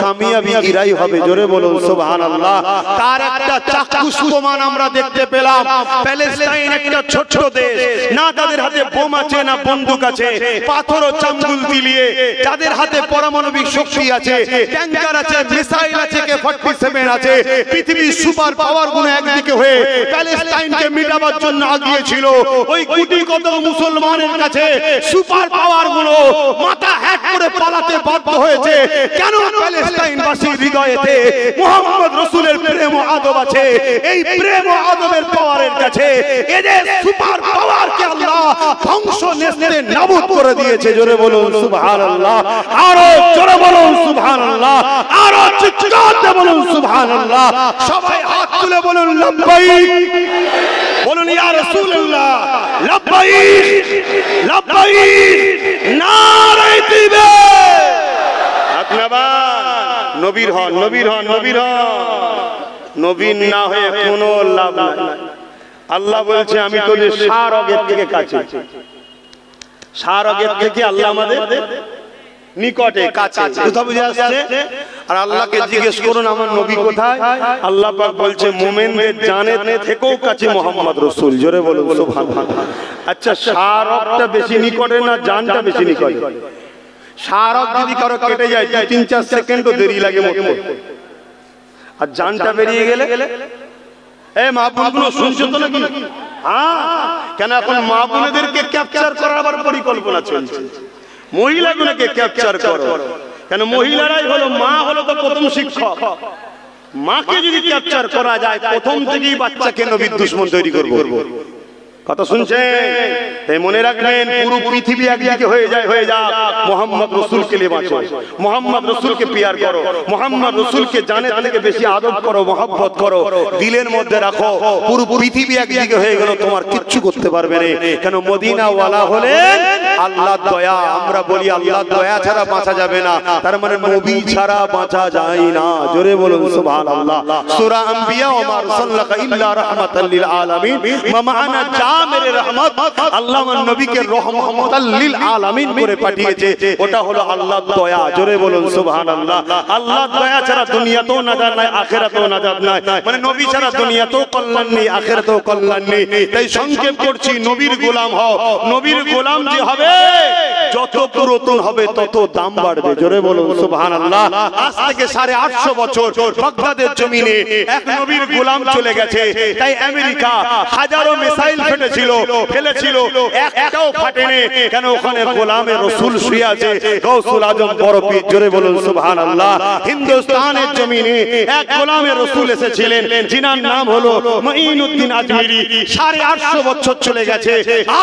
কামিয়াবি এরাই হবে। জোরে বলুন সুবহানাল্লাহ। তার একটা চাক্ষুষ প্রমাণ আমরা দেখতে পেলাম। প্যালেস্টাইন একটা ছোট্ট দেশ, না তাদের হাতে বোম আছে না বন্দুক আছে, পাথর ও চামগুল দিলিয়ে যাদের হাতে পারমাণবিক শক্তি আছে, ট্যাঙ্কার আছে, মিসাইল আছে, K-47 আছে। পৃথিবীর সুপার পাওয়ার গুলো একদিকে হয়ে প্যালেস্টাইনকে মিটাবার জন্য আগিয়েছিল। ওই কোটি কত মুসলমানের কাছে সুপার পাওয়ার গুলো মাথা হ্যাক করে পালাতে বাধ্য হয়েছে। কেন? প্যালেস্টাইনবাসীর হৃদয়েতে মুহাম্মদ রাসূলের প্রেম ও আদব আছে। এই প্রেম ও আদবের পাওয়ারের কাছে এদের সুপার পাওয়ারকে আল্লাহ ধ্বংস নেস্তে নাবুদ করে দিয়েছে। জোরে বলুন সুবহানাল্লাহ। আরো জোরে বলুন সুবহানাল্লাহ। আরো চিৎকার দিয়ে বলুন সুবহানাল্লাহ। সবাই হাত তুলে বলুন লাব্বাইক। বলুন ইয়া রাসূলুল্লাহ লাব্বাইক লাব্বাইক। নারে তাকবীর। আকনাবান। নবীর হন, নবীর হন, নবীর হন। নবীর না হয়ে কোনো লাভ নাই। আল্লাহ বলছে আমি তোদের সারগের থেকে কাছে, সারগের থেকে আল্লাহ আমাদের নিকটে কাছে। কথা বুঝে আসছে? আর আল্লাহকে জিজ্ঞেস করুন আমার নবী কোথায়? আল্লাহ পাক বলছে মুমিনদের জানের থেকেও কাছে মুহাম্মদ রাসূল। জোরে বলুন সুবহানাল্লাহ। আচ্ছা, সারগটা বেশি নিকটে না জানটা বেশি নিকটে? সারগ যদি কারো কেটে যায় 3-4 সেকেন্ডও দেরি লাগে মোট, আর জানটা বেরিয়ে গেলে এই মা বোনগুলো শুনছো তো নাকি? হ্যাঁ, কেন এখন মা বোনেদেরকে ক্যাপচার করার আবার পরিকল্পনা চলছে। মহিলাগুলোকে ক্যাপচার করো, কেন মহিলারাই হলো মা, হলো তো প্রথম শিক্ষক। মাকে যদি ক্যাপচার করা যায় প্রথম থেকেই বাচ্চাকে নবীর দুশমন তৈরি করব। কথা শুনছেন? তাই মনে রাখবেন পুরো পৃথিবী একদিকে হয়ে যায়, হয়ে যাক, মুহাম্মদ রাসূলকে নিয়ে বাঁচো, মুহাম্মদ রাসূলকে পিয়ার করো, মুহাম্মদ রাসূলকে জানের থেকে বেশি আদব করো, মহব্বত করো, দিলের মধ্যে রাখো। পুরো পৃথিবী একদিকে হয়ে গেল, তোমার কিচ্ছু করতে পারবে না। কেন? মদিনা ওয়ালা হলেন আল্লাহর দয়া। আমরা বলি আল্লাহর দয়া ছাড়া বাঁচা যাবে না, তার মানে নবী ছাড়া বাঁচা যায় না। জোরে বলুন সুবহানাল্লাহ। সূরা আম্বিয়া ওয়া মা আরসালনাকা ইল্লা রাহমাতাল লিল আলামিন ওয়া মা'ানা মেরে রহমত। আল্লাহ আমার নবীকে রহমাতাল লিল আলামিন করে পাঠিয়েছে, ওটা হলো আল্লাহর দয়া। জোরে বলুন সুবহানাল্লাহ। আল্লাহর দয়া ছাড়া দুনিয়াতেও নাজাত নাই, আখিরাতেও নাজাত নাই। মানে নবী ছাড়া দুনিয়াতেও কল্যাণ নেই, আখিরাতেও কল্যাণ নেই। তাই সংক্ষেপ করছি, নবীর গোলাম হও। নবীর গোলাম যে হবে, যত পুরাতন হবে তত দাম বাড়বে। জোরে বলুন সুবহানাল্লাহ। আজ থেকে 850 বছর বাগদাদের জমিনে এক নবীর গোলাম চলে গেছে। তাই আমেরিকা হাজারো মিসাইল ফেলেছিল, একটাও ফাটেনি। কেন? ওখানে গোলামে রাসূল শুয়ে আছে, গাউসুল আজম বড় পীর। জোরে বলুন সুবহানাল্লাহ। হিন্দুস্তানের জমিনে এক গোলামে রাসূল এসেছিলেন, যিনার নাম হলো মুঈনুদ্দিন আজমিরি। 850 বছর চলে গেছে,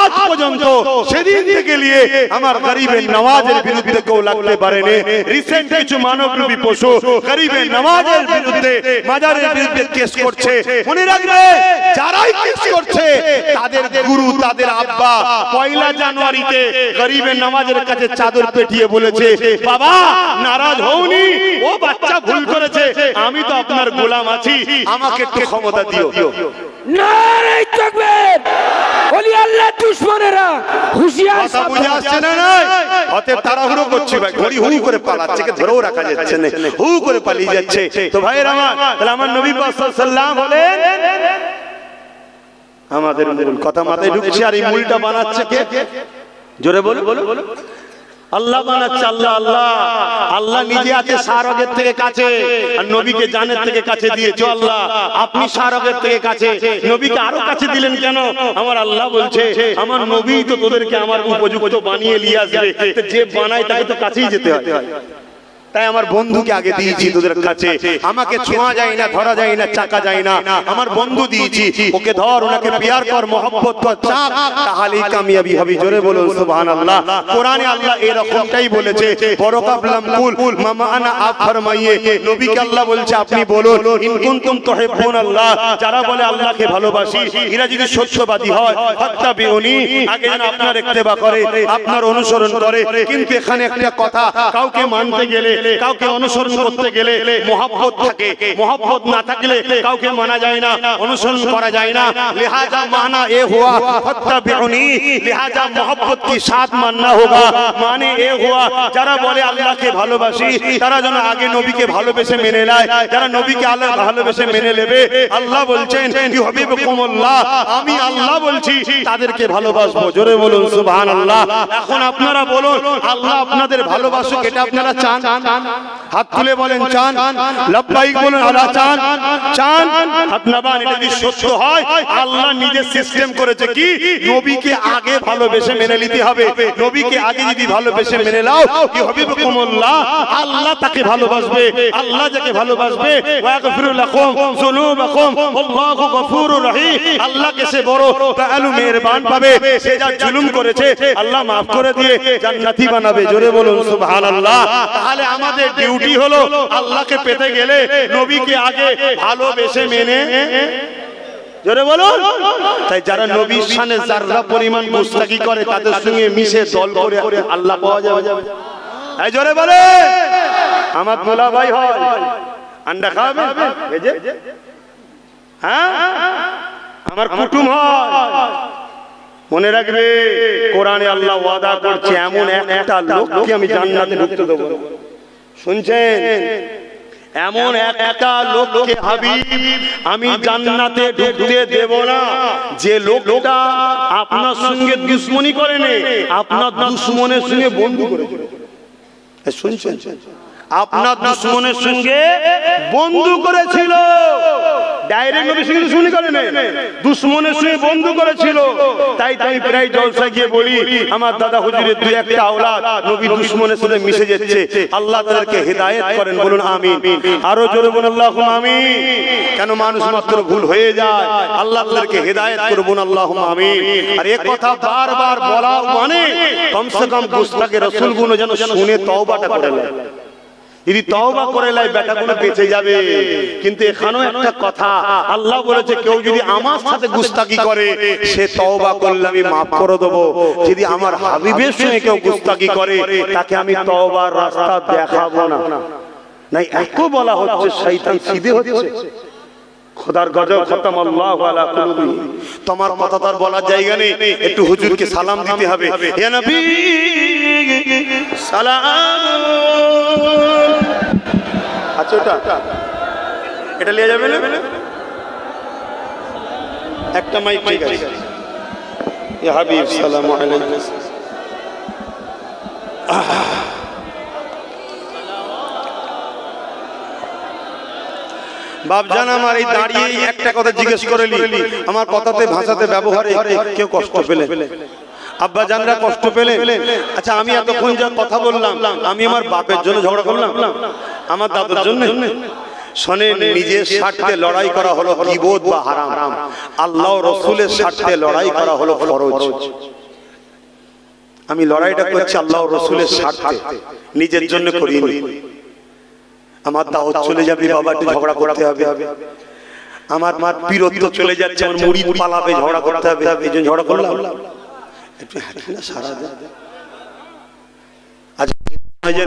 আজ পর্যন্ত সেদিন থেকে নিয়ে আমার আমার গরিবের নওয়াজের বিরুদ্ধে কেউ লাগতে পারেনি। রিসেন্ট কিছু মানবরূপী পশু গরিবের নওয়াজের বিরুদ্ধে মাজারের বিরুদ্ধে কেস করছে। মনে রাখবে যারাই কেস করছে তাদের গুরু তাদের আব্বা 1 জানুয়ারিতে গরিবের নওয়াজের কাছে চাদর পেটিয়ে বলেছে, বাবা নারাজ হওনি, ও বাচ্চা ভুল করেছে, আমি তো আপনার গোলাম আছি, আমাকে একটু ক্ষমতা দিও। নারে তাকবীর! ওলি আল্লাহ দুশমনেরা হুঁশিয়ার কথা বুঝে আসছে না? নাই অতে তাড়াহুড়ো করছে ভাই, ঘড়ি হু করে পালাচ্ছে, কে ধরেও রাখা যাচ্ছে না, হু করে পালিয়ে যাচ্ছে। তো ভাইয়ের আমার, তাহলে আমার নবী পাক সাল্লাল্লাহু আলাইহি ওয়াসাল্লাম বলেন, আমাদের মূল কথা মাথায় ঢুকছে, আর এই মূলটা বানাচ্ছে কে? জোরে বলো। আল্লাহ বানাচ্ছে, আল্লাহ আল্লাহ আল্লাহ নিজে আছে সারগের থেকে কাছে, আর নবীকে জানের থেকে কাছে দিয়েছে আল্লাহ। আপনি সারগের থেকে কাছে, নবীকে আরো কাছে দিলেন কেন? আমার আল্লাহ বলছে, আমার নবী তো তোদেরকে আমার উপযুক্ত বানিয়ে নিয়ে আসবে, যে বানায় তাকে তো কাছেই যেতে হয়। তাই আমার বন্ধুকে আগে দিয়েছি তোদের কাছে, আমাকে ছোঁয়া যায় না, ধরা যায় না, চাকা যায় না, আমার বন্ধু দিয়েছি, ওকে ধর, ওনাকে প্যার কর, মহব্বত কর, চাক, তাহলেই কামিয়াবি হবে। জোরে বলুন সুবহানাল্লাহ। কোরআনে আল্লাহ এরকমটাই বলেছে, বরকাবলাম কুল মামা আনা আপ ফরমাইয়ে, নবীকে আল্লাহ বলছে আপনি বলুন, ইন কুনতুম তুহিব্বুনাল্লাহ, যারা বলে আল্লাহকে ভালোবাসি, এরা যদি সত্যবাদী হয়, ফাত্তাবিউনি, আগে যেন আপনার ইত্তেবা করে, আপনার অনুসরণ করে। কিন্তু এখানে একটা কথা, কাউকে মানতে গেলে, কাউকে অনুসরণ করতে গেলে মহব্বত থাকে, মহব্বত না থাকলে কাউকে মানা যায় না, অনুসরণ করা যায় না। লিহাজা মানা এ হুয়া ফাত্তাবিউনি, লিহাজা मोहब्बत की साथ मानना होगा। माने ए हुआ যারা বলে আল্লাহকে ভালোবাসি তারা যেন আগে নবীকে ভালোবেসে মেনে নেয়, যারা নবীকে আল্লাহ ভালোবেসে মেনে নেবে, আল্লাহ বলছেন ইউহিব্বুকুমুল্লাহ, আমি আল্লাহ বলছি তাদেরকে ভালোবাসবো। জোরে বলুন সুবহানাল্লাহ। এখন আপনারা বলুন, আল্লাহ আপনাদের ভালোবাসুক, এটা আপনারা চান? হাত তুলে বলেন চান? লাব্বাইক বলুন, আল্লাহ চান? চান? হাত নামান। এটা যদি সত্য হয়, আল্লাহ নিজে সিস্টেম করেছে কি, নবীকে আগে ভালোবেসে মেনে নিতে হবে। নবীকে আগে যদি ভালোবেসে মেনে নাও, ইউহিব্বুকুমুল্লাহ, আল্লাহ তাকে ভালোবাসবে। আল্লাহ যাকে ভালোবাসবে, ওয়াগফিরু লাকুম যুনুবাকুম আল্লাহু গফুরুর রহিম, আল্লাহকে সে বড় দয়ালু মেহেরবান পাবে। সে যা জুলুম করেছে আল্লাহ maaf করে দিয়ে জান্নাতি বানাবে। জোরে বলুন সুবহানাল্লাহ। তাহলে আমাদের ডিউটি হলো আল্লাহকে পেতে গেলে নবীকে আগে ভালোবেসে মেনে, জোরে বলুন। তাই যারা নবীর শানে যারা পরিমাণ মুস্তাকি করে তাদের সঙ্গে মিশে দল করে আল্লাহ পাওয়া যাবে। এই জোরে বলে, আমার মোলা ভাই হয়, আন্ডা খাবে, হ্যাঁ আমার কুটুম হয়। মনে রাখবে, কোরআনে আল্লাহ ওয়াদা করছে এমন একটা লোককে আমি জান্নাতে ঢুকতে দেব। শুনছেন? এমন একটা লোককে হাবিব আমি জান্নাতে ঢুকতে দেব না যে লোকটা আপনার সঙ্গে দুশমনি করে না, আপনার দুশমনের সঙ্গে বন্ধু করেছে। শুনছেন? আপনার দুশমনের সঙ্গে বন্ধু করেছিল, ডাইরেক্ট নবীর সঙ্গে দুশমনি করে না, দুশমনের সঙ্গে বন্ধু করেছিল। তাই তাই প্রায় জলসা গিয়ে বলি, আমার দাদা হুজুরের দুই একটা আওলাদ নবী দুশমনের সাথে মিশে যাচ্ছে, আল্লাহ তাদেরকে হেদায়েত করেন। বলুন আমিন। আরো জোরে বলুন আল্লাহুম্মা আমিন। কেন মানুষ মাত্র ভুল হয়ে যায়, আল্লাহ তাদেরকে হেদায়েত করুন, আল্লাহুম্মা আমিন। আর এই কথা বারবার বলা মানে কমসে কম গুস্তাখে রাসূল গুলো যেন শুনে তওবাটা করে নেয়। যদি তওবা করে লাই বেটাগুলো বেঁচে যাবে। কিন্তু এখানেও একটা কথা, আল্লাহ বলেছে কেউ যদি আমার সাথে গুস্তাকি করে সে তওবা করলে আমি maaf করে দেব। যদি আমার হাবিবের সঙ্গে কেউ গুস্তাকি করে তাকে আমি তওবার রাস্তা দেখাবো না। নাই একো বলা হচ্ছে শয়তান সিধে হচ্ছে। খোদার গজব খতম আল্লাহু আলা কুলুবি। তোমার কথা তার বলার জায়গা নেই, একটু হুজুরকে সালাম দিতে হবে। ইয়া নবী সালাম। আচ্ছা এটা নিয়ে যাবে না, একটা মাইক ঠিক আছে। ইয়া হাবিব সালাম আলাইকুম। বাপজান আমার এই দাঁড়িয়ে একটা কথা জিজ্ঞেস করে নি, আমার কথাতে ভাষাতে ব্যবহারে কেউ কষ্ট পেলে? আব্বা জানরা কষ্ট পেলে? আচ্ছা আমি এতক্ষণ যা কথা বললাম, আমি আমার বাপের জন্য ঝগড়া করলাম, আমার দাদুর জন্য? শোনেন, নিজের স্বার্থে লড়াই করা হলো গীবত বা হারাম, আল্লাহ রাসূলের স্বার্থে লড়াই করা হলো ফরজ। আমি লড়াইটা করছি আল্লাহ রসুলের স্বার্থে, নিজের জন্য করিনি। আমার দাওয়াত চলে যাবে, বাবা একটু ঝগড়া করতে হবে, আমার বীরত্ব চলে যাচ্ছে, আমার মুরিদ পালাবে, ঝগড়া করতে হবে, এই জন্য ঝগড়া করলাম। একটু হাঁটি না সারা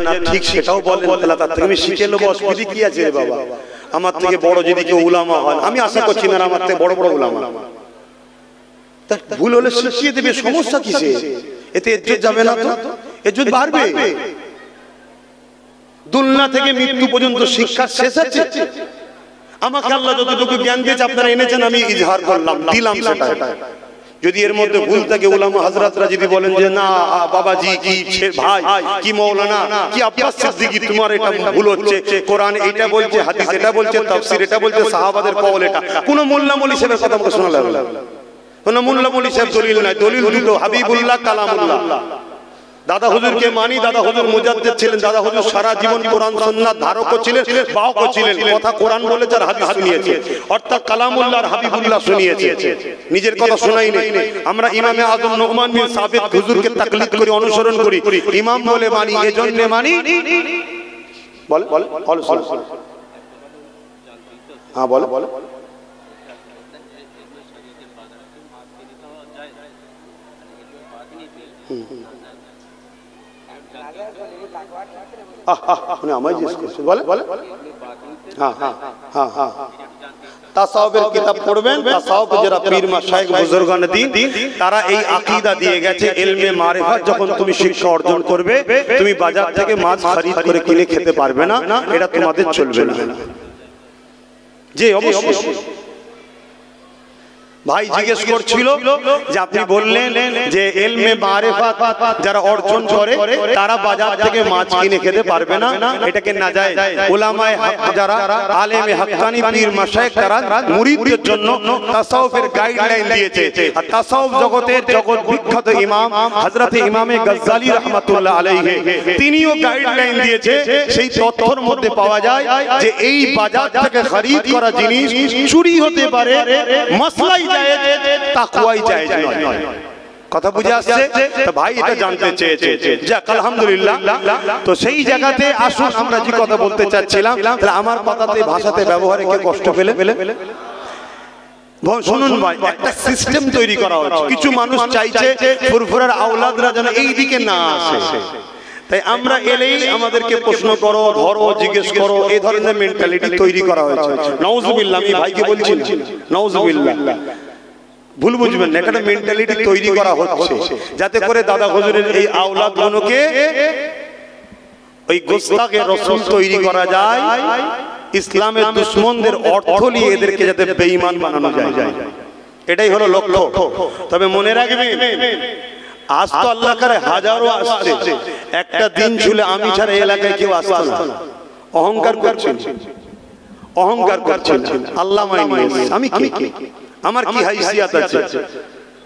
না, ঠিক সেটাও বলেন, তাহলে তার থেকে আমি শিখে নেবো, অসুবিধা কি আছে রে বাবা? আমার থেকে বড় যদি কেউ উলামা হয়, আমি আশা করছি না আমার থেকে বড় বড় উলামা, ভুল হলে শিখিয়ে দেবে, সমস্যা কিসে? এতে ইজ্জত যাবে না তো? ইজ্জত বাড়বে। দুলনা থেকে মৃত্যু পর্যন্ত শিক্ষা শেষ আছে। আমাকে আল্লাহ যতটুকু জ্ঞান দিয়েছে আপনারা এনেছেন, আমি ইজহার করলাম, দিলাম সেটা। যদি এর মধ্যে ভুল থাকে উলামা হযরতরা যদি বলেন যে না বাবাজি কি ভাই কি মাওলানা কি আব্বাস সিদ্দিকী তোমার এটা ভুল হচ্ছে, কোরআন এটা বলছে, হাদিস এটা বলছে, তাফসীর এটা বলছে, সাহাবাদের কওল এটা, কোন মোল্লা মৌলভী সাহেবের কথা আমাকে শোনা লাগলো? কোন মোল্লা মৌলভী সাহেব দলিল নাই, দলিল দুটো, হাবিবুল্লাহ কালামুল্লাহ। দাদা হুজুরকে মানি, দাদা হুজুর মুজাদ্দিদ ছিলেন, দাদা হুজুর সারা জীবন কোরআন সুন্নাত ধারকও ছিলেন, বাহকও ছিলেন, কথা কোরআন বলেছে আর হাদিস শুনিয়েছে, অর্থাৎ কালামুল্লাহ আর হাবিবুল্লাহ শুনিয়েছে, নিজের কথা শোনাই নেই। আমরা ইমামে আযম নুমান বিন সাবিত হুজুরকে তাকলিদ করি, অনুসরণ করি, ইমাম বলে মানি, এজন্য মানি। বল বল হ্যাঁ বল বল। আমায় জিজ্ঞেস করছে, বলে বলে হ্যাঁ হ্যাঁ হ্যাঁ হ্যাঁ। তাসাউফের কিতাব পড়বেন, তাসাউফ যারা পীর মাশায়েখ বুজুর্গান দ্বীন, তারা এই আকীদা দিয়ে গেছে, ইলমে মারিফাত যখন তুমি শিক্ষা অর্জন করবে, তুমি বাজার থেকে মাছ খরিদ করে কিনে খেতে পারবে না, এটা তোমাদের চলবে না। জি অবশ্যই। ভাই জিজ্ঞেস করছিল যে আপনি বললেন যে ইলমে মারিফাত যারা অর্জন করে তারা বাজার থেকে মাছ কিনে খেতে পারবে না, এটাকে নাজায়েজ। উলামায়ে হক যারা আলেমে হক্কানি পীর মাশায়েখ তারা মুরিদদের জন্য তাসাউফের গাইডলাইন দিয়েছে। আর তাসাউফ জগতের জগৎ বিখ্যাত ইমাম হযরত ইমামে গজ্জালী রাহমাতুল্লাহ আলাইহি তিনিও গাইডলাইন দিয়েছে। সেই তথ্যের মধ্যে পাওয়া যায় যে এই বাজার থেকে খরিদ করা জিনিস চুরি হতে পারে, মাসলাই তাকওয়াই জায়েজ নয়। কথা বুঝে আসছে তো ভাই? এটা জানতে চেয়েছে, যাক আলহামদুলিল্লাহ। তো সেই জায়গাতে আসুন আমরা যে কথা বলতে চাচ্ছিলাম, তাহলে আমার কথাতে ভাষাতে ব্যবহারে কে কষ্ট পেলে শুনুন ভাই, একটা সিস্টেম তৈরি করা হচ্ছে। কিছু মানুষ চাইছে ফুরফুরার আওলাদরা যেন এই দিকে না আসে, তাই আমরা এলেই আমাদেরকে প্রশ্ন করো, ধরো, জিজ্ঞেস করো, এই ধরনের মেন্টালিটি তৈরি করা হয়েছে। নাউজুবিল্লাহ, আমি ভাইকে বলছি নাউজুবিল্লাহ, ভুল বুঝবেন না, একটা মেন্টালিটি তৈরি করা হচ্ছে যাতে করে দাদা হুজুরের এই আওলাদগুলোকে ওই গোস্তাকে রাসূল তৈরি করা যায়, ইসলামের দুশমনদের অর্থ নিয়ে এদেরকে যাতে বেঈমান বানানো যায়, এটাই হলো লক্ষ্য। তবে মনে রাখবেন, আজ তো আল্লাহ করে হাজারো আসছে, একটা দিন ছিল আমি ছাড়া এলাকায় কেউ আসতো না। অহংকার করছেন, অহংকার করছেন, আল্লাহ মাইনে আমি কি, আমার কি হাইসিয়াত আছে?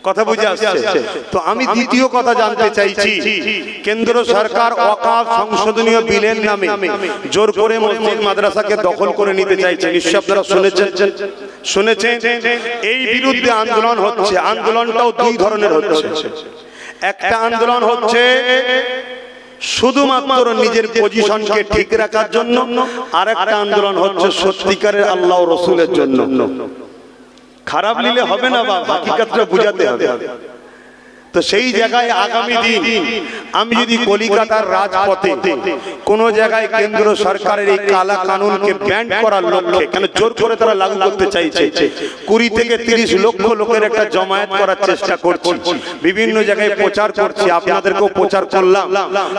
কথা বুঝে আসছে তো? আমি দ্বিতীয় কথা জানতে চাইছি, কেন্দ্র সরকার ওয়াকফ সংশোধনীয় বিলের নামে জোর করে মসজিদ মাদ্রাসাকে দখল করে নিতে চাইছে, নিশ্চয়ই আপনারা শুনেছেন। এই বিরুদ্ধে আন্দোলন হচ্ছে, আন্দোলনটাও দুই ধরনের হচ্ছে। একটা আন্দোলন হচ্ছে শুধুমাত্র নিজের পজিশনকে ঠিক রাখার জন্য, আর একটা আন্দোলন হচ্ছে সত্যিকারের আল্লাহ ও রাসূলের জন্য। খারাপ নিলে হবে না, বা হাকিকতটা বুঝাতে হবে। তো সেই জায়গায় আগামী দিন আমি যদি কলিকাতার রাজপথে কোন জায়গায় কেন্দ্র সরকারের এই কালা কানুনকে ব্যান করার লক্ষ্যে, কেন জোর করে তারা লাগু করতে চাইছে, 20 থেকে 30 লক্ষ লোকের একটা জমায়েত করার চেষ্টা করছি, বিভিন্ন জায়গায় প্রচার করছি, আপনাদেরকেও প্রচার করলাম।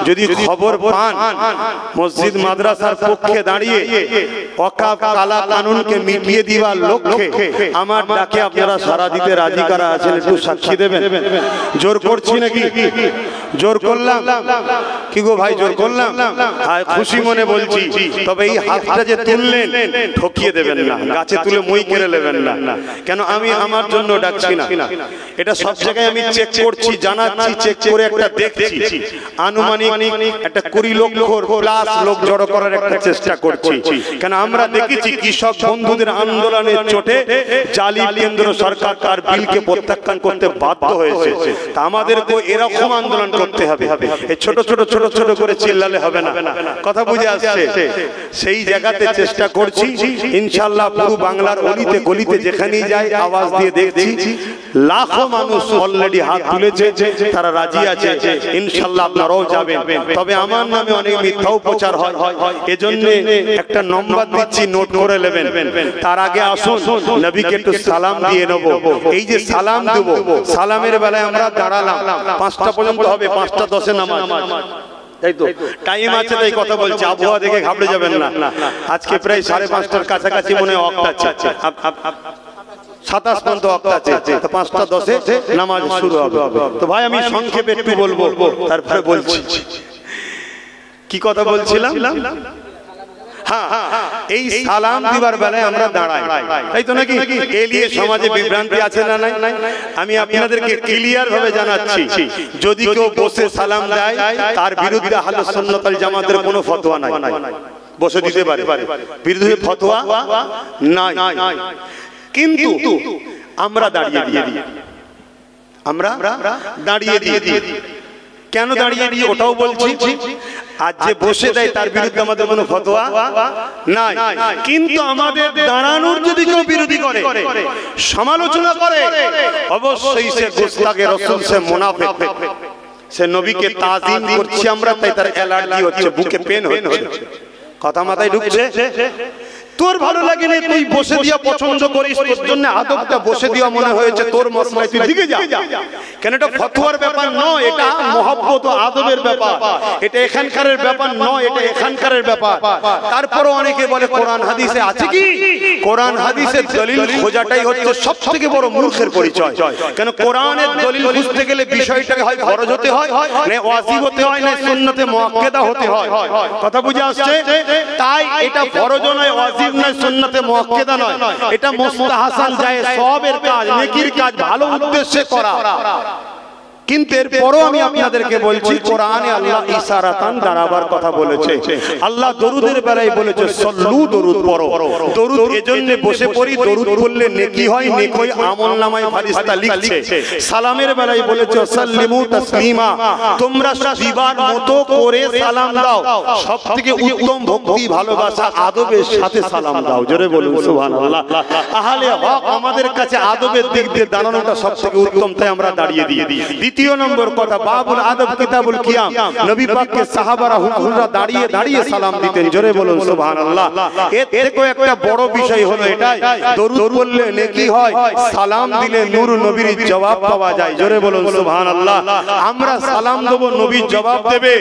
যদি খবর পান মসজিদ মাদ্রাসার পক্ষে দাঁড়িয়ে ওয়াকফ কালা কানুনকে মিটিয়ে দিবার লক্ষ্যে আমার ডাকে আপনারা সারা দিতে রাজি কারা আছেন, একটু সাক্ষী দেবেন? জোর করছি নাকি? জোর করলাম কি গো ভাই? জোর করলাম, খুশি মনে বলছি। তবে এই হাতটা যে তুললেন ঠকিয়ে দেবেন না, গাছে তুলে মই কেড়ে নেবেন না। কেন আমি আমার জন্য ডাকছি না, এটা সব জায়গায় আমি চেক করছি, জানাচ্ছি, চেক করে একটা দেখছি, আনুমানিক একটা 20 লক্ষ প্লাস লোক জড়ো করার একটা চেষ্টা করছি। কেন আমরা দেখেছি কৃষক বন্ধুদের আন্দোলনের চোটে জালি কেন্দ্র সরকার তার বিলকে প্রত্যাখ্যান করতে বাধ্য হয়েছে। তা আমাদেরকে এরকম আন্দোলন করতে হবে। এই ছোট ছোট ছোট ছোট করে চিল্লালে হবে না, কথা বুঝে আসছে? সেই জায়গাতে চেষ্টা করছি ইনশাআল্লাহ। পুরো বাংলার অলিতে গলিতে যেখানেই যাই আওয়াজ দিয়ে দেখছি লাখো মানুষ অলরেডি হাত তুলেছে, তারা রাজি আছে। ইনশাআল্লাহ আপনারাও যাবেন। তবে আমার নামে অনেক মিথ্যাও প্রচার হয়, এজন্য একটা নম্বর দিচ্ছি, নোট করে নেবেন। তার আগে আসুন নবীকে একটু সালাম দিয়ে নেব। এই যে সালাম দেব, সালামের বেলায় আমরা দাঁড়ালাম 5টা পর্যন্ত হবে, 5টা 10-এ নামাজ, তাই তো? টাইম আছে, তাই কথা বলছি। আবহাওয়া দেখে ঘাবড়ে যাবেন না। আজকে প্রায় 5:30টার কাছাকাছি মনে হয় ওয়াক্ত আছে, 27 পর্যন্ত ওয়াক্ত আছে। তো 5টা 10-এ নামাজ শুরু হবে। তো ভাই আমি সংক্ষেপে একটু বলবো, তারপরে বলছি। কি কথা বলছিলাম? হ্যাঁ, এই সালাম দিবার বেলায় আমরা দাঁড়াই, তাই তো নাকি? এলিয়ে সমাজে বিভ্রান্তি আছে না নাই? আমি আপনাদেরকে ক্লিয়ার ভাবে জানাচ্ছি, যদি কেউ বসে সালাম দেয় তার বিরুদ্ধে আহলে সুন্নাত ওয়াল জামাতের কোনো ফতোয়া নাই। বসে দিতে পারে, বিরুদ্ধে ফতোয়া নাই। কিন্তু আমরা দাঁড়িয়ে দিই, আমরা দাঁড়িয়ে দিই। কেন দাঁড়িয়ে দিই ওটাও বলছি। আর যে বসে দেয় তার বিরুদ্ধে আমাদের কোনো ফতোয়া নাই। কিন্তু আমাদের দাঁড়ানোর যদি কেউ বিরোধী করে, সমালোচনা করে, অবশ্যই সে গুস্তাখে রাসূল, সে মুনাফিক, সে নবীকে তাজিম করছি আমরা, তাই তার অ্যালার্জি হচ্ছে, বুকে পেন হচ্ছে। কথা মাথায় ঢুকছে? তোর ভালো লাগে না, তুই বসে দিয়া পছন্দ করিস, তোর জন্য আদবটা বসে দিয়া মনে হয়েছে, তোর মসলায় তুই দিকে যা। কেন এটা ফতোয়ার ব্যাপার নয়, এটা মহব্বত ও আদবের ব্যাপার। এটা এখানকারের ব্যাপার নয়, এটা এখানকারের ব্যাপার। তারপরও অনেকে বলে কোরআন হাদিসে আছে কি? কোরআন হাদিসের দলিল খোঁজাটাই হচ্ছে সবথেকে বড় মূর্খের পরিচয়। কেন কোরআনের দলিল খুঁজতে গেলে বিষয়টাকে হয় ফরজ হতে হয়, না ওয়াজিব হতে হয়, না সুন্নতে মুআক্কাদা হতে হয়। কথা বুঝে আসছে? তাই এটা ফরজ নয়, ওয়াজিব নয়, সুন্নতে মুআক্কাদা নয়, এটা মুস্তাহাসান জায়েজ, সওয়াবের কাজ, নেকির কাজ, ভালো উদ্দেশ্যে করা। কিন্তু এরপরও আমি আপনাদেরকে বলছি, কোরআনে আল্লাহ ইশারাতান দাঁড়াবার কথা বলেছে। আল্লাহ দরুদের বেলায় বলেছে সল্লু, দরুদ পড়ো। দরুদ এজন্য বসে পড়ি, দরুদ পড়লে নেকি হয়, নেকি আমলনামায় ফেরেশতা লিখছে। সালামের বেলায় বলেছে সাল্লিমু তাসলিমা, তোমরা দিবার মতো করে সালাম দাও। সবথেকে উত্তম ভক্তি, ভালোবাসা, আদবের সাথে সালাম দাও। জোরে বলুন সুবহানাল্লাহ। আহলে হক আমাদের কাছে আদবের দিক দিয়ে দাঁড়ানোটা সবথেকে উত্তম, তাই আমরা দাঁড়িয়ে দিই। দ্বিতীয় নম্বর কথা, বাবুল আদব কিতাবুল কিয়াম, নবী পাককে সাহাবারা হুজুররা দাঁড়িয়ে দাঁড়িয়ে সালাম দিতেন। জোরে বলুন সুবহানাল্লাহ। এর থেকেও একটা বড় বিষয় হলো এটাই, দরুদ পড়লে নেকি হয়, সালাম দিলে নূর নবীর জবাব পাওয়া যায়। জোরে বলুন সুবহানাল্লাহ। আমরা সালাম দেব, নবীর জবাব দেবে।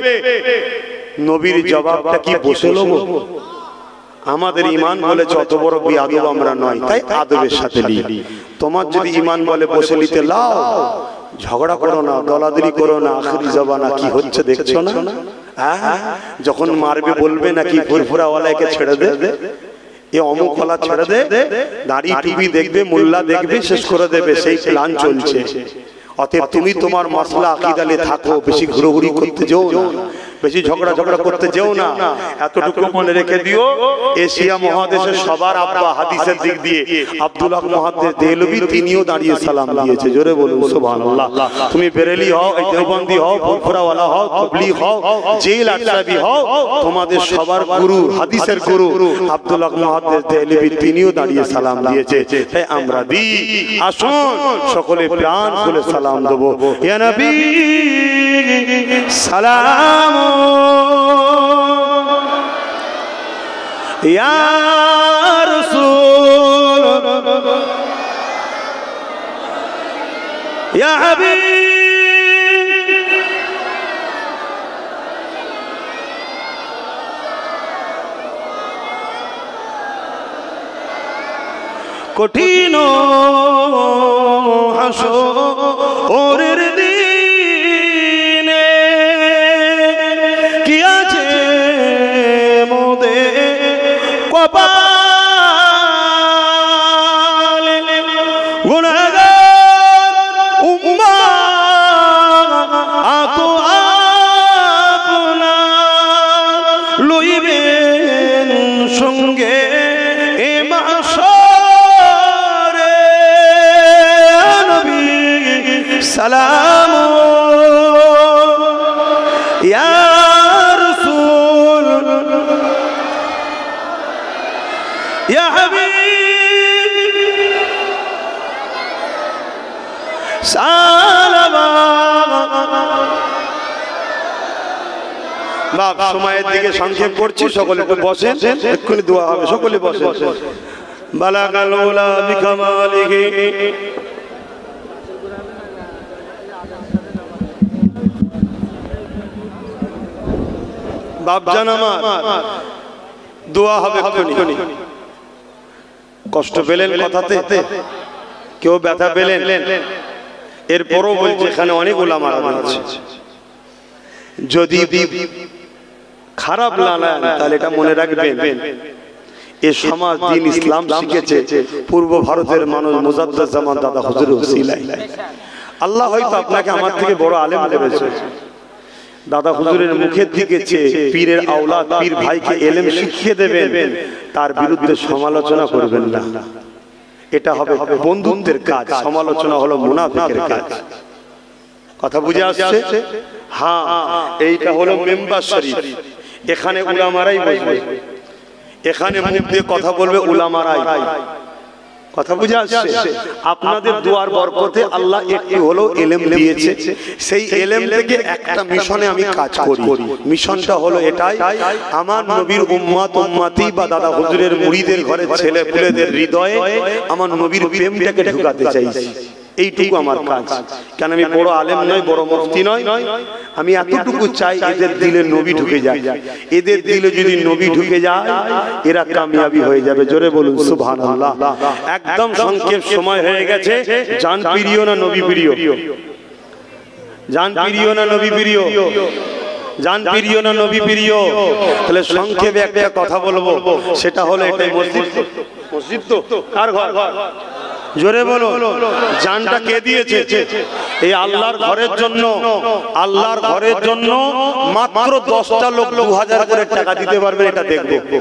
নবীর জবাবটা কি বসে লব? আমাদের ঈমান বলেছে অত বড় বেয়াদব আমরা নয়, তাই আদবের সাথে নিই। তোমার যদি ঈমান বলে বসে নিতে লাও, ঝগড়া করো না, দলাদলি করো না। আখিরি জবানা কি হচ্ছে দেখছো না? যখন মারবে বলবে নাকি ফুরফুরাওয়ালাকে ছেড়ে দে, এ অমুক ওয়ালা ছেড়ে দে, দাড়ি টুপি দেখবে, মোল্লা দেখবে, শেষ করে দেবে। সেই প্ল্যান চলছে। অতএব তুমি তোমার মাসলা আকীদালে থাকো, বেশি ঘুরোঘুরি করতে যেও না, বেশি ঝগড়া করতে যেও না। এতটুকু মনে রেখে দিও, এশিয়া মহাদেশের সবার আব্বা হাদিসের দিক দিয়ে আব্দুল হক মুহাদ্দিস দেহলভী, তিনিও দাঁড়িয়ে সালাম দিয়েছে। জোরে বলুন সুবহানাল্লাহ। তুমি বেরেলি হও, দেওবন্দি হও, ফুরফুরাওয়ালা হও, তাবলীগ হও, জেল আশরাফি হও, তোমাদের সবার গুরু, হাদিসের গুরু আব্দুল হক মুহাদ্দিস দেহলভী, তিনিও দাঁড়িয়ে সালাম দিয়েছে। তাই আমরা দিই। আসুন সকলে প্রাণ খুলে সালাম দেব। ইয়া নবী সালাম, ইয়া রাসূল, ইয়া হাবিব, কঠিন হাসরের দিনে কি আছে মোদের কপালে, গুনাহগার উম্মাত আতো আপনার লইবেন সঙ্গে এ মাশরে। নবী সালাম ইয়া রাসূল ইয়া হাবিব সালামা। বাপ সময়ের দিকে সংক্ষেপ করছি, সকলে একটু বসেন, এক্ষুনি দোয়া হবে, সকলে বসেন। বালাগাল উলা বিকামালিহি। বাপজান আমার, দোয়া হবে এক্ষুনি। কষ্ট পেলেন কথাতে, কেউ ব্যথা পেলেন, এরপরও বলছে এখানে অনেক উলামারা আছে, যদি খারাপ লাগান তাহলে এটা মনে রাখবেন, এ সমাজ দিন ইসলাম শিখেছে পূর্ব ভারতের মানুষ মুজাদ্দেদ জামান দাদা হুজুরের উসিলায়। আল্লাহ হয়তো আপনাকে আমার থেকে বড় আলেম করেছে, দাদা হুজুরের মুখের দিকে চেয়ে পীরের আওলাদ পীর ভাইকে এলেম শিখিয়ে দেবেন, তার বিরুদ্ধে সমালোচনা করবেন না। এটা হবে বন্ধুত্বের কাজ, সমালোচনা হলো মুনাফিকের কাজ। কথা বুঝে আসছে? হ্যাঁ, এইটা হলো মেম্বার শরীফ, এখানে উলামারাই বসবে, এখানে মুখ দিয়ে কথা বলবে উলামারাই। কথা বুঝে আসছে? আপনাদের দোয়ার বরকতে আল্লাহ একটু হলো এলেম দিয়েছে, সেই এলেম থেকে একটা মিশনে আমি কাজ করি। মিশনটা হলো এটাই, আমার নবীর উম্মত উম্মতি বা দাদা হুজুরের মুরিদের ঘরে ছেলে পুলেদের হৃদয়ে আমার নবীর প্রেমটাকে ঢুকাতে চাইছি। এইটুকু আমার কাজ। কেন আমি বড় আলেম নয়, বড় মুফতি নয়, আমি এতটুকু চাই এদের দিলে নবী ঢুকে যায়। এদের দিলে যদি নবী ঢুকে যায় এরা কামিয়াবি হয়ে যাবে। জোরে বলুন সুবহানাল্লাহ। একদম সংক্ষেপ সময় হয়ে গেছে। জান প্রিয় না নবী প্রিয়? জান প্রিয় না নবী প্রিয়? জান প্রিয় না নবী প্রিয়? তাহলে সংক্ষেপে একটা কথা বলবো, সেটা হলো এটাই, মসজিদ মসজিদ তো কার ঘর? জোরে বলো, জানটা কে দিয়েছে? এই আল্লাহর ঘরের জন্য। আল্লাহর ঘরের জন্য মাত্র 10টা লোক 2000 করে টাকা দিতে পারবে, এটা দেখবো।